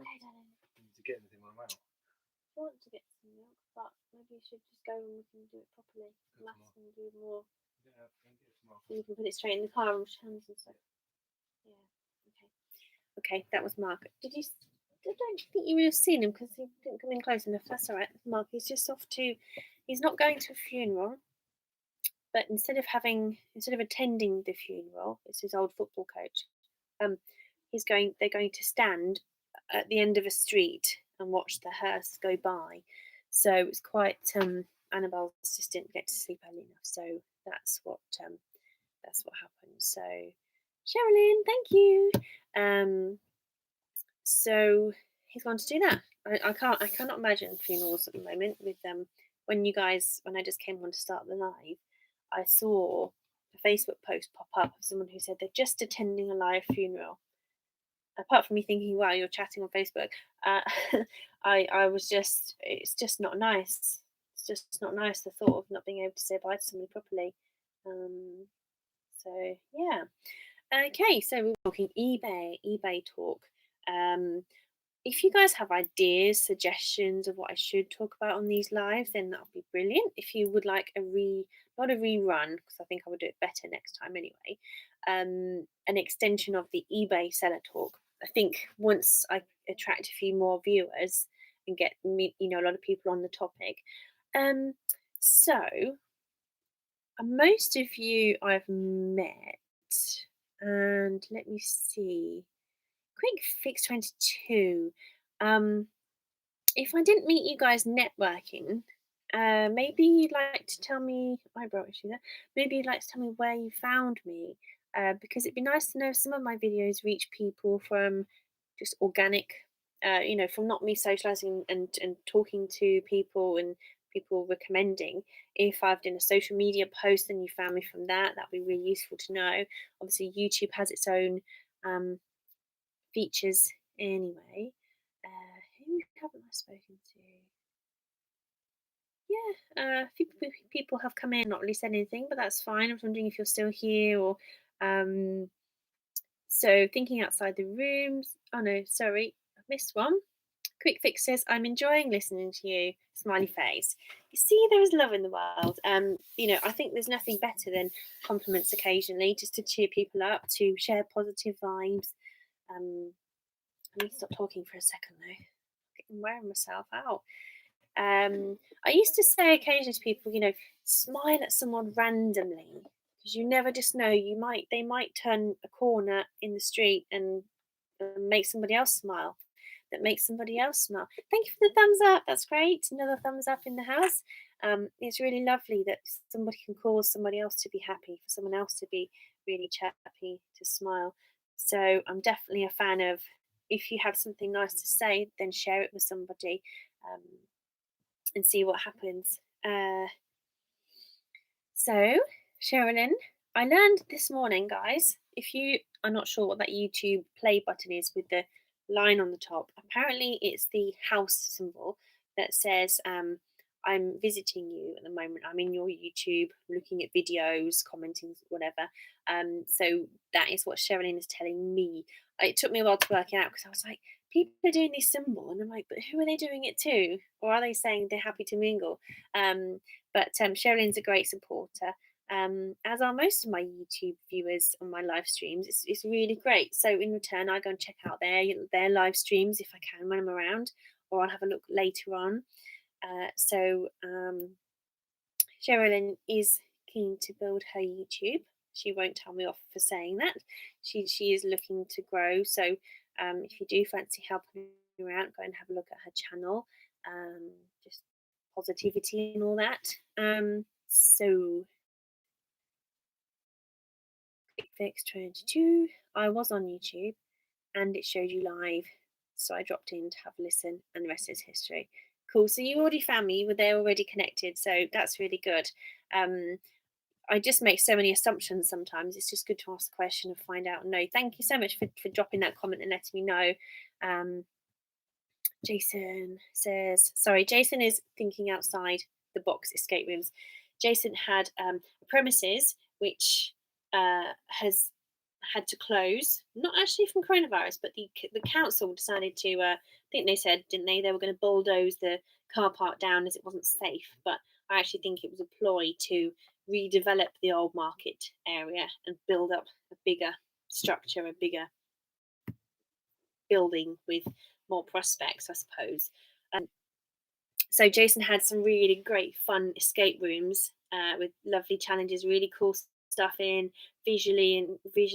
Okay, darling. I need to get anything when I'm out. I want to get some milk, but maybe you should just go and we can do it properly. Maths and do more. Yeah, and get tomorrow. So you can put it straight in the car and wash hands and stuff. Yeah. Okay. Okay, that was Mark. I don't think you would have seen him because he didn't come in close enough. That's all right. Mark, he's just off to. He's not going to a funeral, but instead of attending the funeral, it's his old football coach. They're going to stand at the end of a street and watch the hearse go by. So it's quite. Annabelle just didn't get to sleep early enough, so that's what happened. So, Sherilyn, thank you. So he's going to do that. I cannot imagine funerals at the moment with when I just came on to start the live, I saw a Facebook post pop up of someone who said they're just attending a live funeral. Apart from me thinking, wow, you're chatting on Facebook, I was just, it's just not nice. It's just not nice, the thought of not being able to say bye to somebody properly. So yeah. Okay, so we're talking eBay talk. If you guys have ideas, suggestions of what I should talk about on these lives, then that would be brilliant. If you would like not a rerun, because I think I would do it better next time anyway, an extension of the eBay seller talk. I think once I attract a few more viewers and get a lot of people on the topic. So most of you I've met, and let me see. Quick Fix 22. If I didn't meet you guys networking, maybe you'd like to tell me. Eyebrow issue there. Maybe you'd like to tell me where you found me, because it'd be nice to know if some of my videos reach people from just organic, from not me socializing and talking to people and people recommending. If I've done a social media post and you found me from that'd be really useful to know. Obviously, YouTube has its own features anyway. Who haven't I spoken to? Yeah, a few people have come in, not really said anything, but that's fine. I was wondering if you're still here or. So thinking outside the rooms. Oh no, sorry, I missed one. Quick Fix says, I'm enjoying listening to you. Smiley face. You see, there is love in the world. I think there's nothing better than compliments occasionally, just to cheer people up, to share positive vibes. I need to stop talking for a second though. I'm wearing myself out. I used to say occasionally to people, smile at someone randomly because you never just know. They might turn a corner in the street and make somebody else smile. That makes somebody else smile. Thank you for the thumbs up. That's great. Another thumbs up in the house. It's really lovely that somebody can cause somebody else to be happy, for someone else to be really happy, to smile. So I'm definitely a fan of, if you have something nice to say, then share it with somebody. And see what happens. So, Sherilyn, I learned this morning, guys, if you are not sure what that YouTube play button is with the line on the top, apparently it's the house symbol that says, I'm visiting you at the moment. I'm in your YouTube, looking at videos, commenting, whatever. So that is what Sherilyn is telling me. It took me a while to work it out because I was like, people are doing this symbol, and I'm like, but who are they doing it to? Or are they saying they're happy to mingle? But Sherilyn's a great supporter, as are most of my YouTube viewers on my live streams. It's really great. So in return, I go and check out their live streams if I can when I'm around, or I'll have a look later on. Sherilyn is keen to build her YouTube. She won't tell me off for saying that. She is looking to grow. So if you do fancy helping her out, go and have a look at her channel. Just positivity and all that. So Quick Fix 22. I was on YouTube and it showed you live. So I dropped in to have a listen, and the rest is history. Cool. So you already found me. They're already connected. So that's really good. I just make so many assumptions sometimes. It's just good to ask the question and find out. No, thank you so much for dropping that comment and letting me know. Jason says, sorry, Jason is thinking outside the box escape rooms. Jason had a premises which has had to close, not actually from coronavirus, but the council decided to, I think they said, didn't they were going to bulldoze the car park down as it wasn't safe. But I actually think it was a ploy to redevelop the old market area and build up a bigger structure, a bigger building with more prospects, I suppose. So Jason had some really great fun escape rooms with lovely challenges, really cool stuff in, visually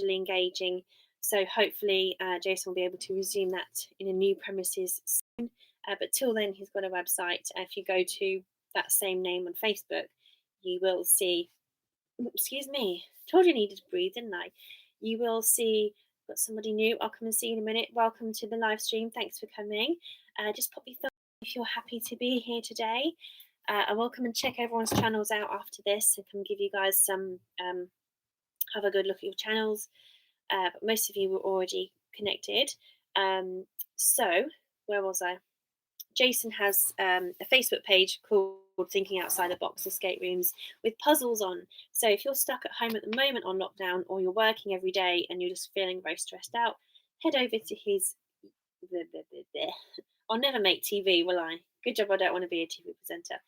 engaging. So hopefully Jason will be able to resume that in a new premises soon. But till then, he's got a website. If you go to that same name on Facebook, you will see. Excuse me, told you I needed to breathe, didn't I? You will see. Got somebody new. I'll come and see you in a minute. Welcome to the live stream. Thanks for coming. Just pop your thumb if you're happy to be here today. I will come and check everyone's channels out after this and come give you guys some have a good look at your channels. But most of you were already connected. So where was I? Jason has a Facebook page called Thinking Outside the Box Escape Rooms with puzzles on. So if you're stuck at home at the moment on lockdown, or you're working every day and you're just feeling very stressed out, head over to his. I'll never make TV, will I? Good job, I don't want to be a TV presenter.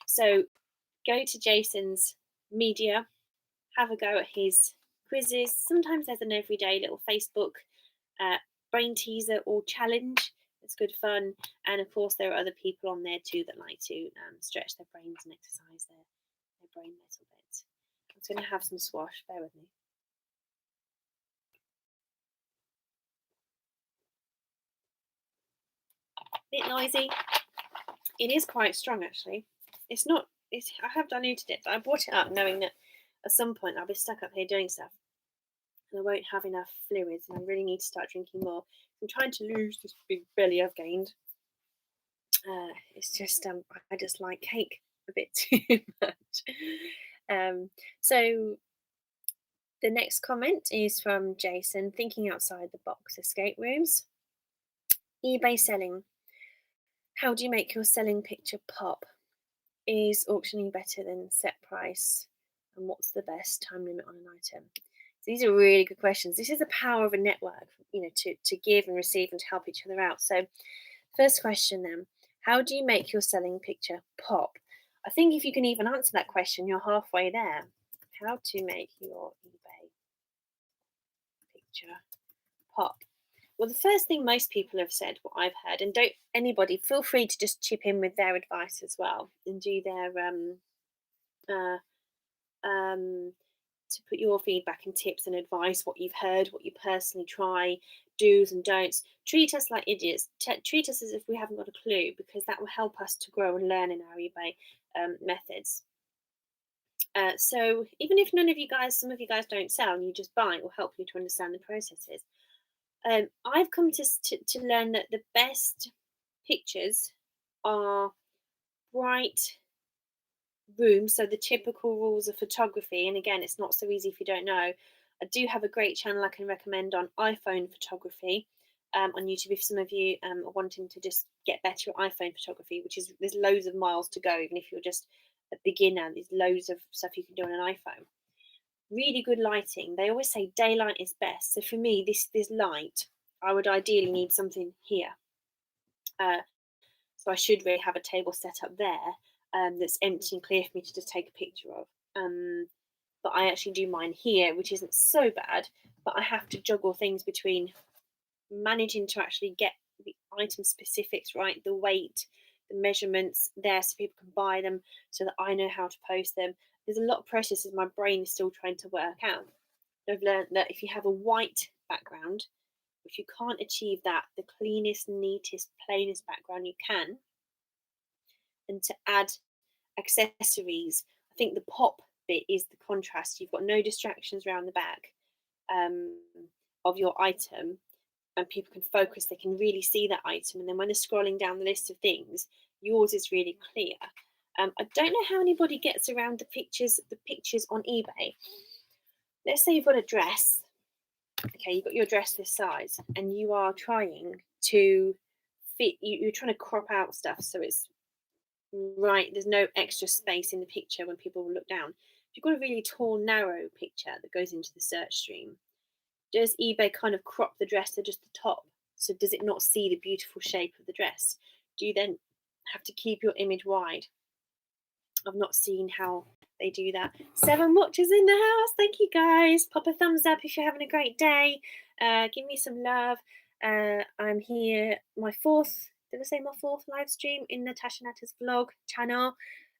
So go to Jason's media, have a go at his quizzes. Sometimes there's an everyday little Facebook brain teaser or challenge. It's good fun. And of course, there are other people on there too that like to stretch their brains and exercise their brain a little bit. I'm just going to have some squash. Bear with me. Bit noisy. It is quite strong, actually. It's not. I have diluted it, but I brought it up knowing that at some point I'll be stuck up here doing stuff, and I won't have enough fluids, and I really need to start drinking more. I'm trying to lose this big belly I've gained. It's just I just like cake a bit too much. So the next comment is from Jason, thinking outside the box escape rooms. eBay selling. How do you make your selling picture pop? Is auctioning better than set price? And what's the best time limit on an item? So these are really good questions. This is the power of a network, to give and receive and to help each other out. So first question then, how do you make your selling picture pop? I think if you can even answer that question, you're halfway there. How to make your eBay picture pop? Well, the first thing most people have said, what I've heard, and don't anybody feel free to just chip in with their advice as well and do their to put your feedback and tips and advice, what you've heard, what you personally try, do's and don'ts. Treat us like idiots. Treat us as if we haven't got a clue, because that will help us to grow and learn in our eBay methods. So even if some of you guys don't sell and you just buy, it will help you to understand the processes. I've come to learn that the best pictures are bright rooms, so the typical rules of photography. And again, it's not so easy if you don't know. I do have a great channel I can recommend on iPhone photography on YouTube if some of you are wanting to just get better at iPhone photography, there's loads of miles to go. Even if you're just a beginner, there's loads of stuff you can do on an iPhone. Really good lighting. They always say daylight is best. So for me, this light, I would ideally need something here. So I should really have a table set up there. that's empty and clear for me to just take a picture of. But I actually do mine here, which isn't so bad, but I have to juggle things between managing to actually get the item specifics right, the weight, the measurements there so people can buy them, so that I know how to post them. There's a lot of processes my brain is still trying to work out. I've learned that if you have a white background, if you can't achieve that, the cleanest, neatest, plainest background you can, and to add accessories, I think the pop bit is the contrast. You've got no distractions around the back um, of your item, and people can focus, they can really see that item. And then when they're scrolling down the list of things, yours is really clear. I don't know how anybody gets around the pictures on eBay. Let's say you've got a dress. Okay, you've got your dress this size, and you are trying to fit. You're trying to crop out stuff so it's right. There's no extra space in the picture when people look down. If you've got a really tall, narrow picture that goes into the search stream, does eBay kind of crop the dress to just the top? So does it not see the beautiful shape of the dress? Do you then have to keep your image wide? I've not seen how they do that. 7 watchers in the house. Thank you guys. Pop a thumbs up if you're having a great day. Give me some love. I'm here, my fourth, did I say my fourth live stream in Natasha Natta's vlog channel.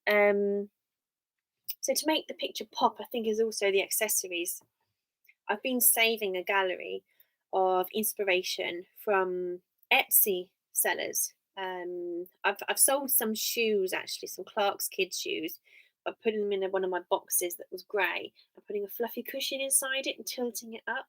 So to make the picture pop, I think is also the accessories. I've been saving a gallery of inspiration from Etsy sellers. I've sold some shoes, actually, some Clark's kids shoes, by putting them in one of my boxes that was grey and putting a fluffy cushion inside it and tilting it up.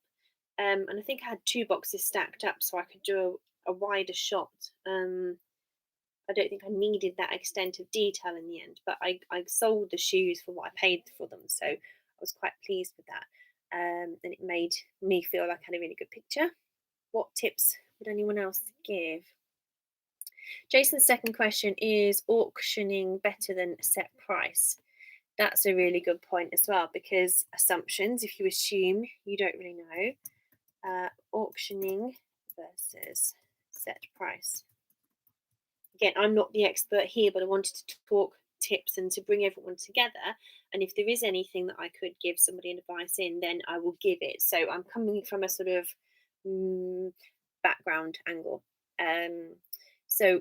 And I think I had 2 boxes stacked up so I could do a wider shot. I don't think I needed that extent of detail in the end, but I sold the shoes for what I paid for them, so I was quite pleased with that. And it made me feel like I had a really good picture. What tips would anyone else give? Jason's second question is auctioning better than a set price? That's a really good point as well, because assumptions, if you assume you don't really know, auctioning versus set price. Again, I'm not the expert here, but I wanted to talk tips and to bring everyone together. And if there is anything that I could give somebody an advice in, then I will give it. So I'm coming from a sort of background angle. So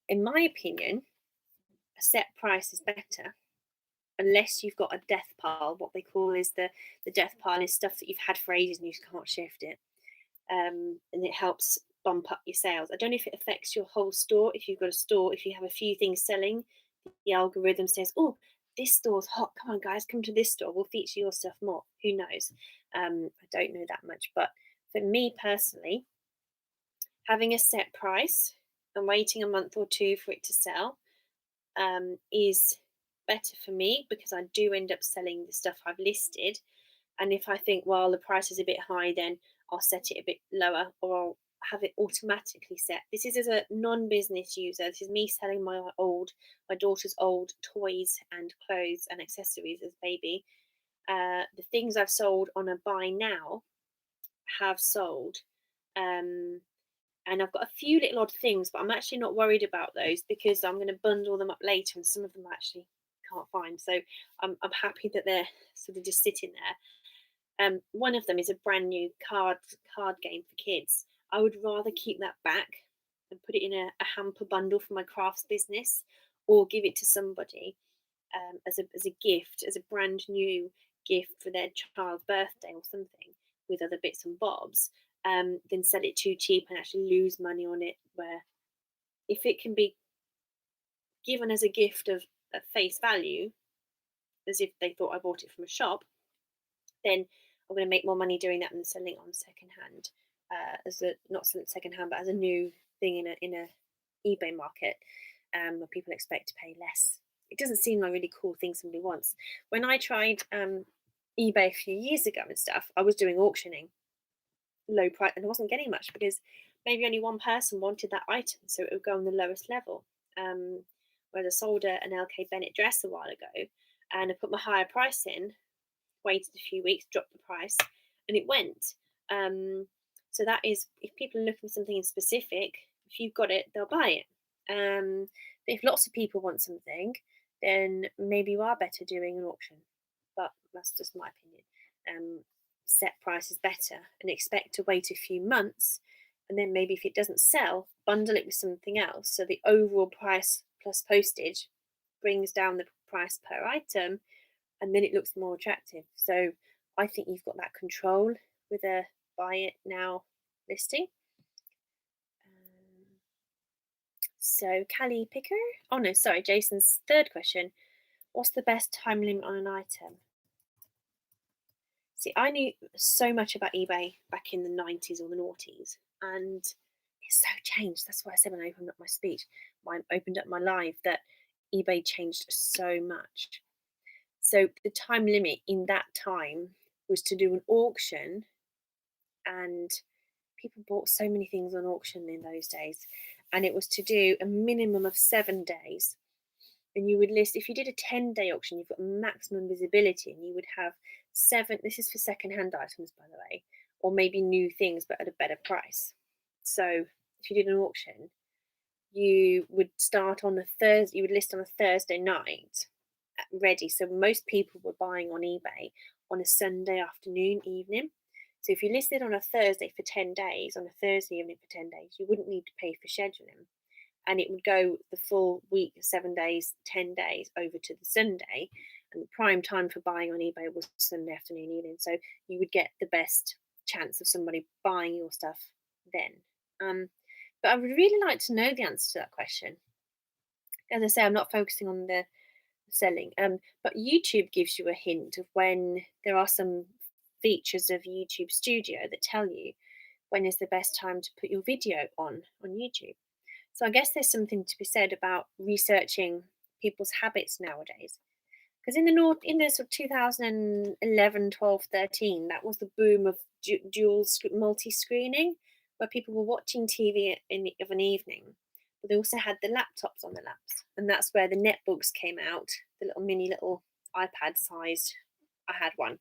in my opinion, a set price is better unless you've got a death pile. What they call is the death pile is stuff that you've had for ages and you just can't shift it. And it helps bump up your sales. I don't know if it affects your whole store. If you've got a store, if you have a few things selling, the algorithm says, oh, this store's hot, come on guys, come to this store, we'll feature your stuff more. Who knows? I don't know that much, but for me personally, having a set price and waiting a month or 2 for it to sell is better for me, because I do end up selling the stuff I've listed. And if I think, well, the price is a bit high, then I'll set it a bit lower, or I'll have it automatically set. This is as a non-business user. This is me selling my daughter's old toys and clothes and accessories as baby. The things I've sold on a buy now have sold. And I've got a few little odd things, but I'm actually not worried about those because I'm going to bundle them up later, and some of them I actually can't find. So I'm happy that they're sort of just sitting there. One of them is a brand new card game for kids. I would rather keep that back and put it in a hamper bundle for my crafts business, or give it to somebody as a gift, as a brand new gift for their child's birthday or something, with other bits and bobs, than sell it too cheap and actually lose money on it. Where if it can be given as a gift of at face value, as if they thought I bought it from a shop, then I'm going to make more money doing that than selling it on secondhand, as a not secondhand, but as a new thing in a eBay market, where people expect to pay less. It doesn't seem like a really cool thing somebody wants. When I tried eBay a few years ago and stuff, I was doing auctioning, low price, and I wasn't getting much because maybe only one person wanted that item, so it would go on the lowest level. Whereas I sold an LK Bennett dress a while ago, and I put my higher price in, waited a few weeks, dropped the price, and it went. So that is, if people are looking for something in specific, if you've got it, they'll buy it. But if lots of people want something, then maybe you are better doing an auction. But that's just my opinion. Set prices better and expect to wait a few months, and then maybe if it doesn't sell, bundle it with something else. So the overall price plus postage brings down the price per item, and then it looks more attractive. So I think you've got that control with a buy it now listing. So Callie Picker. Oh no, sorry, Jason's third question. What's the best time limit on an item? See, I knew so much about eBay back in the 90s or the noughties, and it's so changed. That's why I said when I opened up my speech, when I opened up my live, that eBay changed so much. So the time limit in that time was to do an auction, and people bought so many things on auction in those days, and it was to do a minimum of 7 days. And you would list, if you did a 10-day auction, you've got maximum visibility, and you would have seven. This is for second-hand items, by the way, or maybe new things but at a better price. So if you did an auction, you would start on a Thursday, you would list on a Thursday night ready. So most people were buying on eBay on a Sunday afternoon, evening. So if you listed on a Thursday for 10 days, on a Thursday evening for 10 days, you wouldn't need to pay for scheduling, and it would go the full week, 7 days, 10 days over to the Sunday. And the prime time for buying on eBay was Sunday afternoon, evening. So you would get the best chance of somebody buying your stuff then. But I would really like to know the answer to that question. As I say, I'm not focusing on the selling, but YouTube gives you a hint of when there are some features of YouTube Studio that tell you when is the best time to put your video on YouTube. So I guess there's something to be said about researching people's habits nowadays. Because in the sort of 2011, 12, 13, that was the boom of multi-screening, where people were watching TV of an evening, but they also had the laptops on their laps, and that's where the netbooks came out, the little iPad-sized. I had one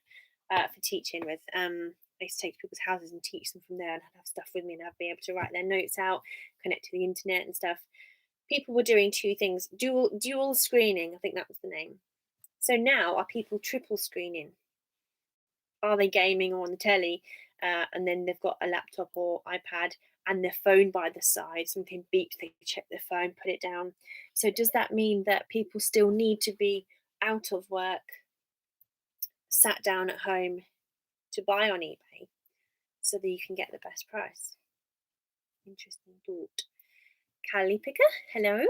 for teaching with. I used to take to people's houses and teach them from there, and I'd have stuff with me, and I'd be able to write their notes out, connect to the internet and stuff. People were doing two things: dual screening, I think that was the name. So now are people triple screening? Are they gaming or on the telly, and then they've got a laptop or iPad and their phone by the side? Something beeps, they check their phone, put it down. So does that mean that people still need to be out of work, sat down at home to buy on eBay so that you can get the best price? Interesting thought. Callie Picker, hello.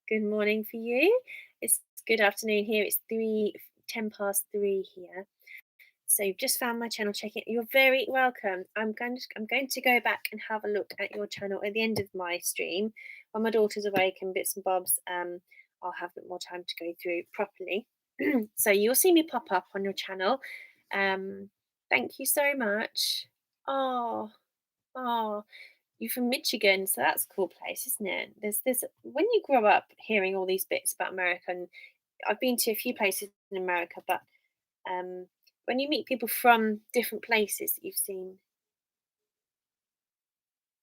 Good morning for you. It's good afternoon here. It's 3:10 past 3 here. So you've just found my channel. Check it. You're very welcome. I'm going to go back and have a look at your channel at the end of my stream when my daughter's awake and bits and bobs. I'll have a bit more time to go through properly. So you'll see me pop up on your channel. Thank you so much. Oh, you're from Michigan, so that's a cool place, isn't it? There's when you grow up hearing all these bits about America, and I've been to a few places in America, but when you meet people from different places that you've seen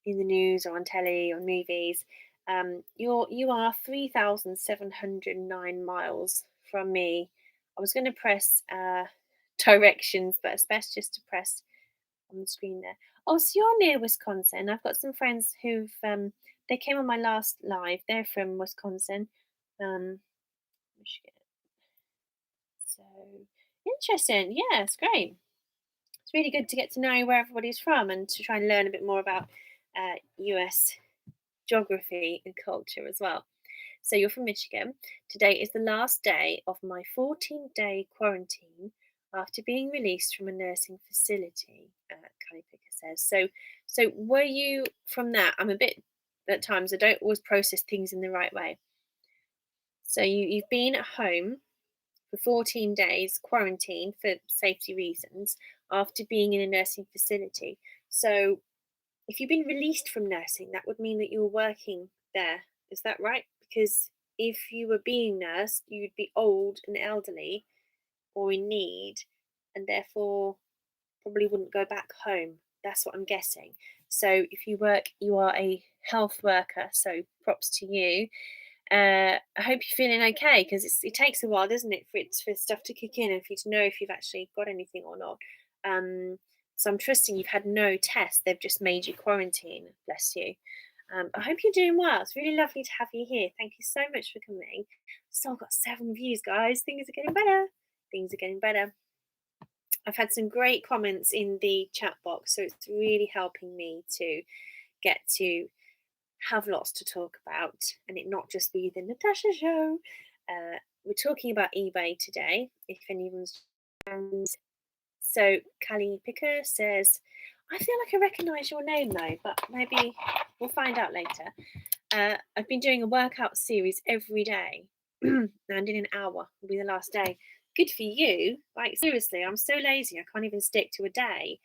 in the news or on telly or movies, you are 3,709 miles from me. I was going to press directions, but it's best just to press on the screen there. Oh, so you're near Wisconsin. I've got some friends who've they came on my last live. They're from Wisconsin. Michigan. So interesting. Yeah, it's great. It's really good to get to know where everybody's from and to try and learn a bit more about US geography and culture as well. So you're from Michigan. Today is the last day of my 14-day quarantine after being released from a nursing facility, Callie Picker says. So were you from that? I'm a bit, at times, I don't always process things in the right way. So you've been at home for 14 days, quarantine for safety reasons, after being in a nursing facility. So if you've been released from nursing, that would mean that you were working there. Is that right? Because if you were being nursed, you'd be old and elderly or in need, and therefore probably wouldn't go back home. That's what I'm guessing. So if you work, you are a health worker, so props to you. I hope you're feeling okay, because it takes a while, doesn't it, for stuff to kick in and for you to know if you've actually got anything or not. So I'm trusting you've had no test. They've just made you quarantine. Bless you. I hope you're doing well. It's really lovely to have you here. Thank you so much for coming. Still got 7 views, guys. Things are getting better. Things are getting better. I've had some great comments in the chat box, so it's really helping me to get to have lots to talk about and it not just be the Natasha show. We're talking about eBay today, if anyone's. So Callie Picker says, I feel like I recognise your name though, but maybe we'll find out later. I've been doing a workout series every day, and in an hour will be the last day. Good for you. Like, seriously, I'm so lazy. I can't even stick to a day.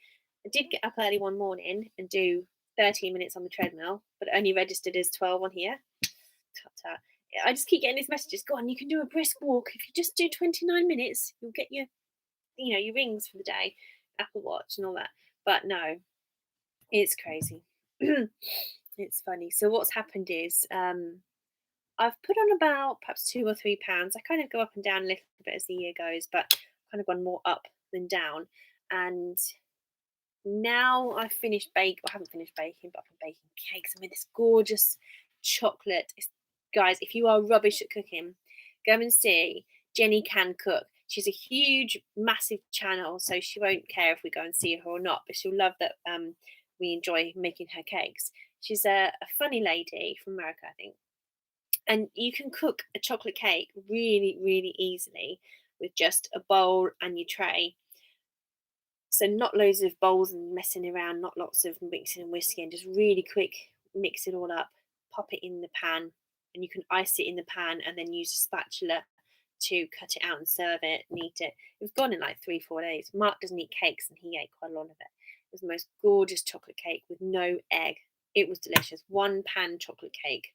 I did get up early one morning and do 13 minutes on the treadmill, but only registered as 12 on here. Tut tut. I just keep getting these messages. Go on, you can do a brisk walk. If you just do 29 minutes, you'll get your rings for the day, Apple Watch and all that. But no, it's crazy. It's funny. So what's happened is I've put on about perhaps 2 or 3 pounds. I kind of go up and down a little bit as the year goes, but kind of gone more up than down. And now I've finished baking. I haven't finished baking, but I've been baking cakes. I made this gorgeous chocolate. Guys, if you are rubbish at cooking, go and see Jenny Can Cook. She's a huge, massive channel, so she won't care if we go and see her or not, but she'll love that we enjoy making her cakes. She's a funny lady from America, I think. And you can cook a chocolate cake really, really easily with just a bowl and your tray. So not loads of bowls and messing around, not lots of mixing and whisking, just really quick, mix it all up, pop it in the pan, and you can ice it in the pan and then use a spatula to cut it out and serve it and eat it. It was gone in like 3-4 days. Mark doesn't eat cakes and he ate quite a lot of it. It was the most gorgeous chocolate cake with no egg. It was delicious. 1 pan chocolate cake.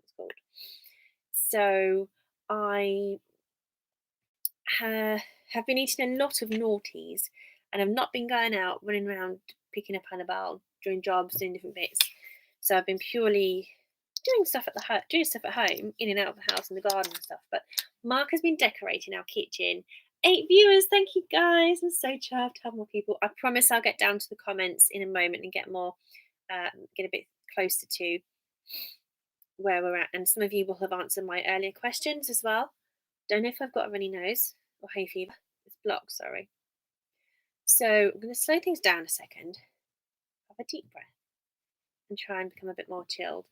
It's called. So I have been eating a lot of naughties and I've not been going out running around picking up Annabelle, doing jobs, doing different bits. So I've been purely doing stuff at home, in and out of the house, in the garden and stuff. But Mark has been decorating our kitchen. 8 viewers, thank you guys. I'm so chuffed to have more people. I promise I'll get down to the comments in a moment and get more, get a bit closer to where we're at. And some of you will have answered my earlier questions as well. Don't know if I've got a runny nose or hay fever. It's blocked, sorry. So I'm going to slow things down a second, have a deep breath, and try and become a bit more chilled.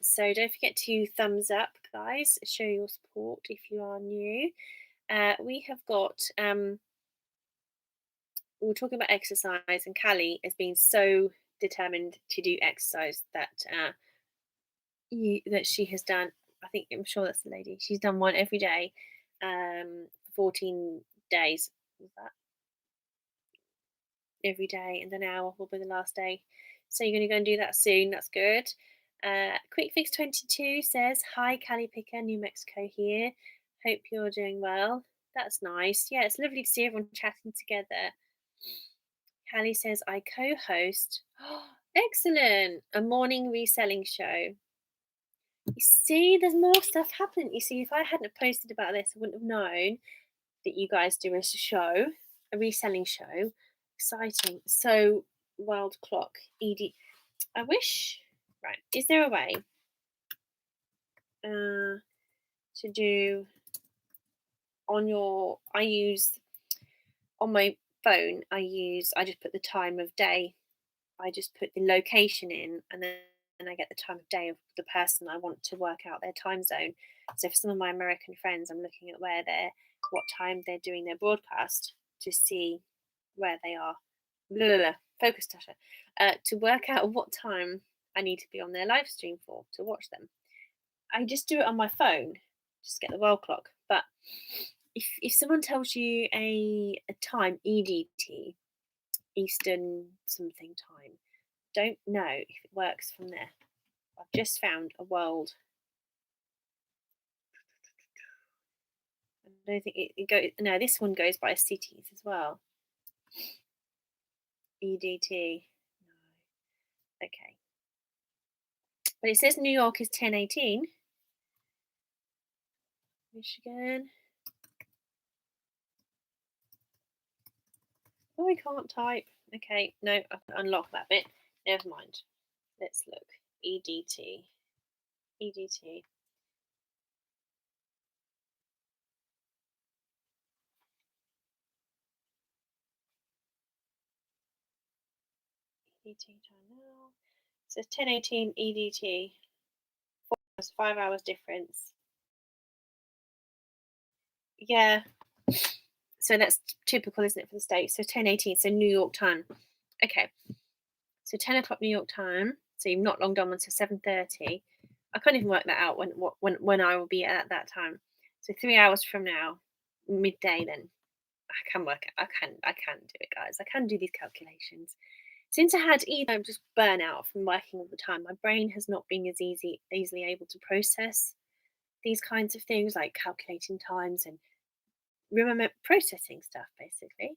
So don't forget to thumbs up, guys. Show your support if you are new. We have got, we're talking about exercise, and Callie has been so determined to do exercise that that she has done. I'm sure that's the lady. She's done one every day, 14 days. Was that? Every day, and then hour will be the last day. So you're going to go and do that soon. That's good. Quick Fix 22 says, hi, Callie Picker, New Mexico here. Hope you're doing well. That's nice. Yeah, it's lovely to see everyone chatting together. Callie says, I co-host. Excellent. A morning reselling show. You see, there's more stuff happening. You see, if I hadn't posted about this, I wouldn't have known that you guys do a show, a reselling show. Exciting. So, World Clock, ED. I wish, right, is there a way to do on your, on my phone, I just put the time of day. I just put the location in and then I get the time of day of the person I want to work out their time zone. So for some of my American friends, I'm looking at what time they're doing their broadcast to see where they are. Blah, blah, blah. Focus, Tasha. To work out what time I need to be on their live stream for to watch them. I just do it on my phone, just get the world clock. But if someone tells you a time, EDT, Eastern something time, don't know if it works from there. I've just found a world. I don't think it goes. No, this one goes by cities as well. EDT. No. Okay. But it says New York is 10:18. Michigan. Oh, I can't type. Okay, no, I can unlock that bit. Never mind. Let's look. EDT. EDT. EDT time now. So it's 10:18 EDT. 5 hours difference. Yeah. So that's typical, isn't it, for the States? So 10:18. So New York time. Okay. So 10 o'clock New York time. So you've not long done one. So 7:30. I can't even work that out when I will be at that time. So 3 hours from now, midday. Then I can work it. I can do it, guys. I can do these calculations. Since I had either just burnout from working all the time, my brain has not been as easily able to process these kinds of things like calculating times and remember processing stuff basically.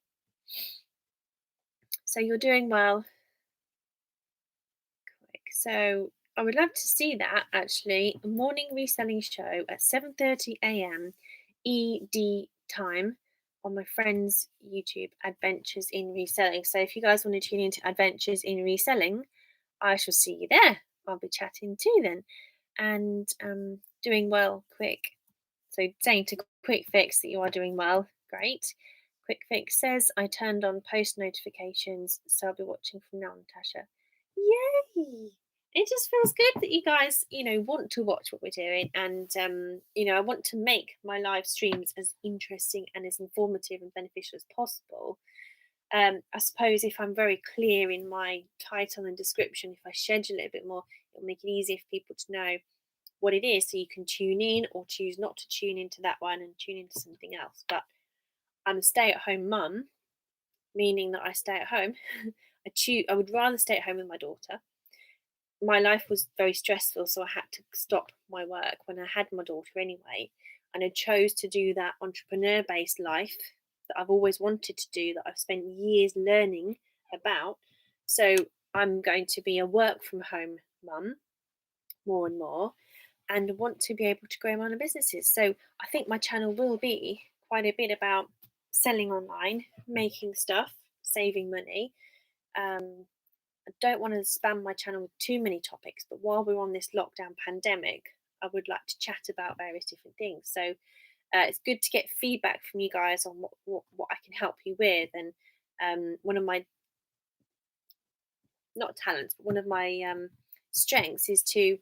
So you're doing well. Quick. So I would love to see that actually. A morning reselling show at 7:30 a.m. ED time on my friend's YouTube, Adventures in Reselling. So if you guys want to tune into Adventures in Reselling, I shall see you there. I'll be chatting too then. And doing well, quick. So saying to Quick Fix that you are doing well. Great. Quick Fix says I turned on post notifications, so I'll be watching from now, Natasha. Yay! It just feels good that you guys, want to watch what we're doing, and I want to make my live streams as interesting and as informative and beneficial as possible. I suppose if I'm very clear in my title and description, if I schedule it a bit more, it'll make it easier for people to know what it is, so you can tune in or choose not to tune into that one and tune into something else. But I'm a stay-at-home mum, meaning that I stay at home. I would rather stay at home with my daughter. My life was very stressful, so I had to stop my work when I had my daughter anyway, and I chose to do that entrepreneur-based life that I've always wanted to do, that I've spent years learning about. So I'm going to be a work from home mum more and more, and want to be able to grow my own businesses. So I think my channel will be quite a bit about selling online, making stuff, saving money. I don't want to spam my channel with too many topics, but while we're on this lockdown pandemic, I would like to chat about various different things. So it's good to get feedback from you guys on what I can help you with. And one of my, not talents, but one of my strengths is to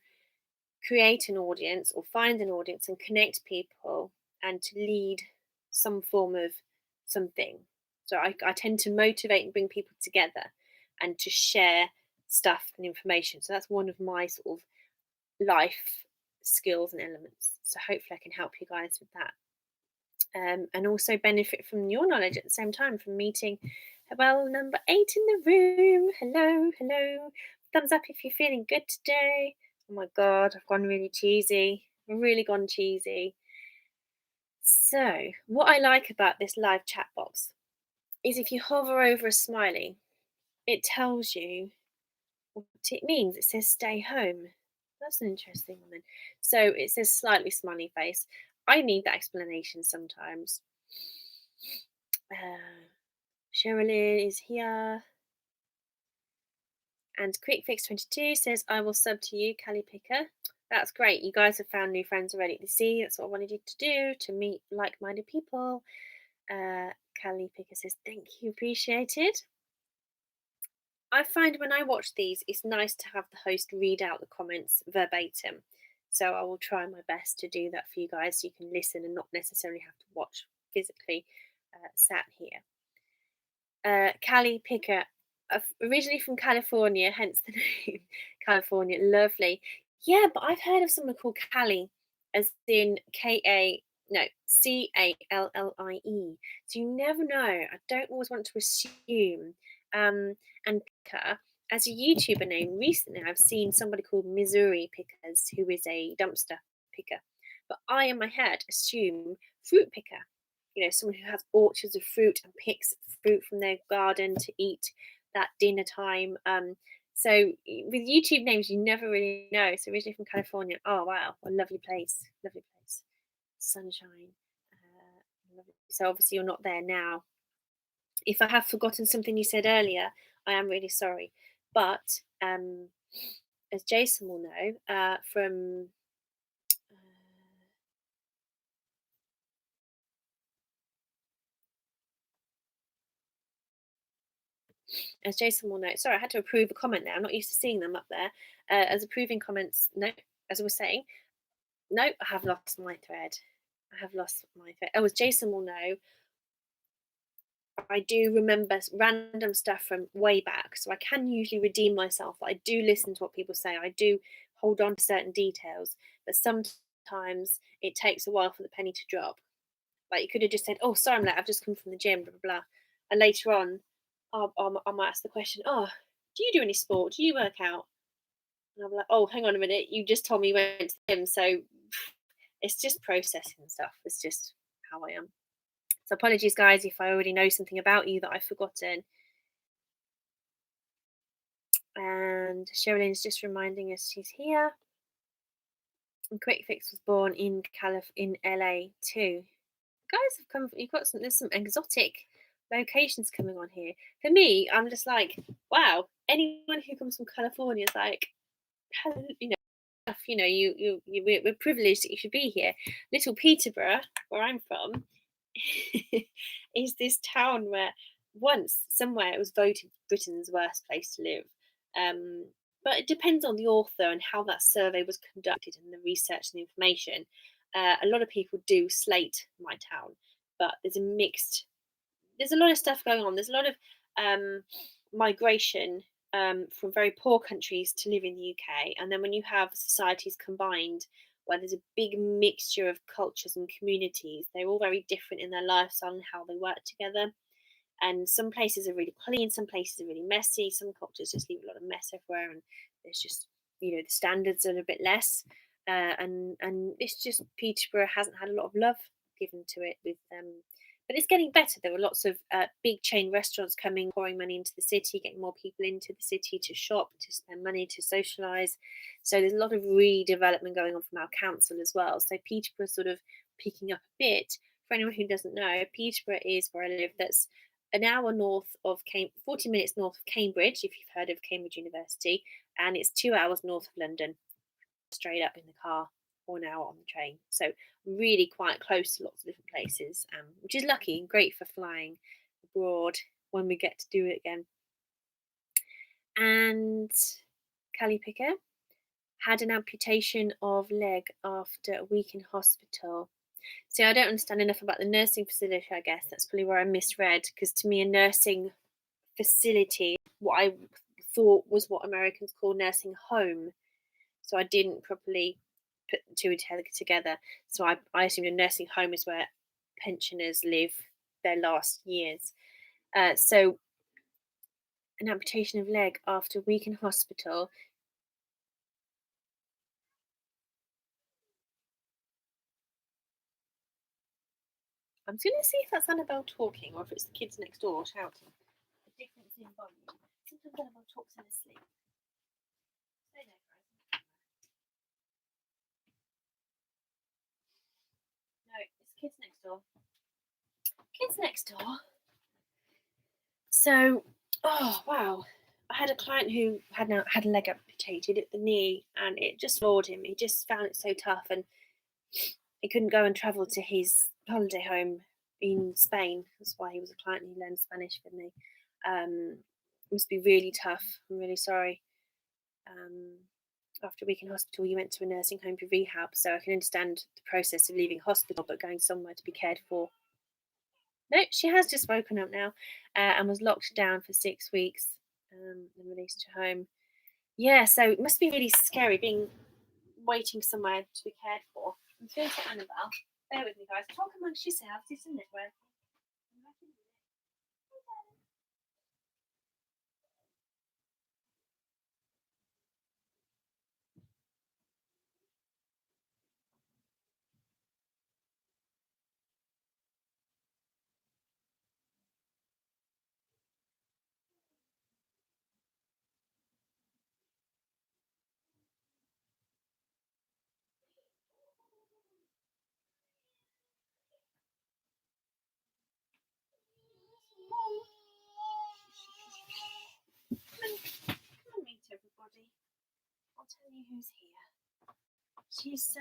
create an audience or find an audience and connect people and to lead some form of something. So I tend to motivate and bring people together and to share stuff and information. So that's one of my sort of life skills and elements. So hopefully I can help you guys with that. And also benefit from your knowledge at the same time from meeting, well, number 8 in the room. Hello, hello. Thumbs up if you're feeling good today. Oh my god, I've gone really cheesy. Really gone cheesy. So, what I like about this live chat box is if you hover over a smiley, it tells you what it means. It says stay home. That's an interesting one then. So it says slightly smiley face. I need that explanation sometimes. Sherilyn is here. And Quick Fix 22 says, I will sub to you, Callie Picker. That's great. You guys have found new friends already. To see, that's what I wanted you to do, to meet like-minded people. Callie Picker says, thank you, appreciated. I find when I watch these, it's nice to have the host read out the comments verbatim. So I will try my best to do that for you guys, so you can listen and not necessarily have to watch physically sat here. Callie Picker, originally from California, hence the name California. Lovely. Yeah, but I've heard of someone called Callie, as in Callie. So you never know. I don't always want to assume. And Picker, as a YouTuber name, recently I've seen somebody called Missouri Pickers, who is a dumpster picker. But I, in my head, assume fruit picker. Someone who has orchards of fruit and picks fruit from their garden to eat that dinner time. So with YouTube names, you never really know. So originally from California. Oh wow, a lovely place, lovely place. sunshine. So obviously you're not there now. If I have forgotten something you said earlier, I am really sorry. But as Jason will know from as Jason will know, sorry, I had to approve a comment there. I'm not used to seeing them up there. As approving comments, no, as I was saying, no, I have lost my thread. I have lost my thread. Oh, as Jason will know, I do remember random stuff from way back, so I can usually redeem myself. I do listen to what people say. I do hold on to certain details, but sometimes it takes a while for the penny to drop. Like you could have just said, "Oh, sorry, I'm late. I've just come from the gym." Blah blah blah, and later on, I might ask the question, "Oh, do you do any sport? Do you work out?" And I'm like, "Oh, hang on a minute. You just told me you went to the gym." So it's just processing stuff. It's just how I am. So apologies, guys, if I already know something about you that I've forgotten. And Sherilyn's just reminding us she's here. And Quick Fix was born in LA too. Guys have come. You've got some. There's some exotic locations coming on here. For me, I'm just like, wow. Anyone who comes from California is like, you know, we're privileged that you should be here. Little Peterborough, where I'm from, is this town where once somewhere it was voted Britain's worst place to live. But it depends on the author and how that survey was conducted and the research and the information. A lot of people do slate my town, but there's a lot of stuff going on. There's a lot of migration from very poor countries to live in the UK. And then when you have societies combined, where there's a big mixture of cultures and communities, they're all very different in their lifestyle and how they work together. And some places are really clean, some places are really messy, some cultures just leave a lot of mess everywhere, and there's just the standards are a bit less. And it's just Peterborough hasn't had a lot of love given to it with but it's getting better. There were lots of big chain restaurants coming, pouring money into the city, getting more people into the city to shop, to spend money, to socialise. So there's a lot of redevelopment going on from our council as well. So Peterborough's sort of picking up a bit. For anyone who doesn't know, Peterborough is where I live. That's an hour north of 40 minutes north of Cambridge, if you've heard of Cambridge University, and it's 2 hours north of London, straight up in the car, or an hour on the train. So really quite close to lots of different places, which is lucky and great for flying abroad when we get to do it again. And Callie Picker had an amputation of leg after a week in hospital. See, I don't understand enough about the nursing facility, I guess. That's probably where I misread, because to me, a nursing facility, what I thought was what Americans call nursing home. So I didn't properly put the two together. So I assumed a nursing home is where pensioners live their last years. So an amputation of leg after a week in hospital. I'm just going to see if that's Annabelle talking or if it's the kids next door shouting. The difference in volume. Sometimes Annabelle talks in her sleep. Stay there, guys. No, it's kids next door. Kids next door. So, oh wow, I had a client who had a leg amputated at the knee, and it just floored him. He just found it so tough, and he couldn't go and travel to his holiday home in Spain. That's why he was a client. He learned Spanish with me. It must be really tough. I'm really sorry. After a week in hospital, you went to a nursing home for rehab, so I can understand the process of leaving hospital but going somewhere to be cared for. No, she has just woken up now and was locked down for 6 weeks and released to home. Yeah, so it must be really scary being waiting somewhere to be cared for. I'm going to Annabelle. Bear with me, guys. Talk amongst yourselves, isn't it? Where I'll tell you who's here. She's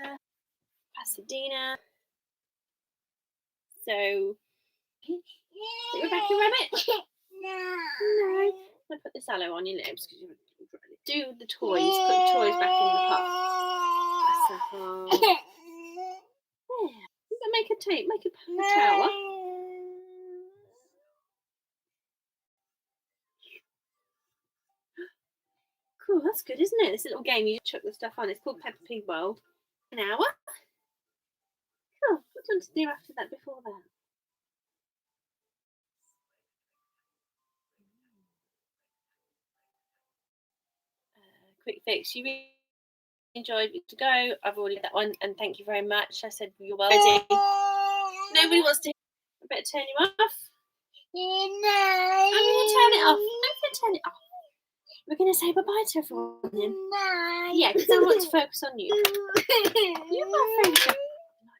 Pasadena. So, Rebecca Rabbit? No. I'll put this aloe on your lips because you do the toys. Put the toys back in the pot. That's a heart. Yeah. Make a tower. Cool, that's good, isn't it? This little game you just chuck the stuff on. It's called Peppa Pig World. An hour. Cool. What do you want to do after that? Before that? Quick fix. You really enjoyed it to go. I've already did that one, and thank you very much. I said you're welcome. Nobody wants to. I better turn you off. No. I'm going to turn it off. We're going to say bye-bye to everyone then. No. Yeah, because I want to focus on you. You're not afraid to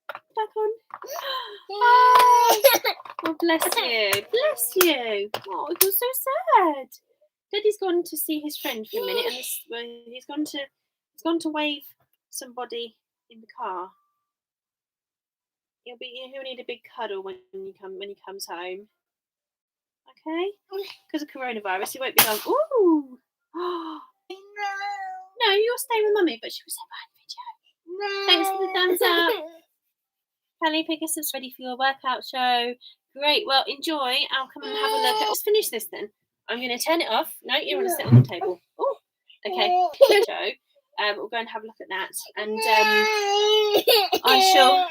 back on. Oh, bless you. Bless you. Oh, it was so sad. Daddy's gone to see his friend for a minute, and he's gone to wave somebody in the car. He'll need a big cuddle when he comes home. Okay? Because of coronavirus, he won't be going, ooh. No, you'll stay with Mummy, but she will say bye in the video. Thanks for the thumbs up. Kelly, pick us up ready for your workout show. Great. Well, enjoy. I'll come and have a look. Let's finish this then. I'm going to turn it off. No, you want to sit on the table. Oh, okay. Show. We'll go and have a look at that, and I shall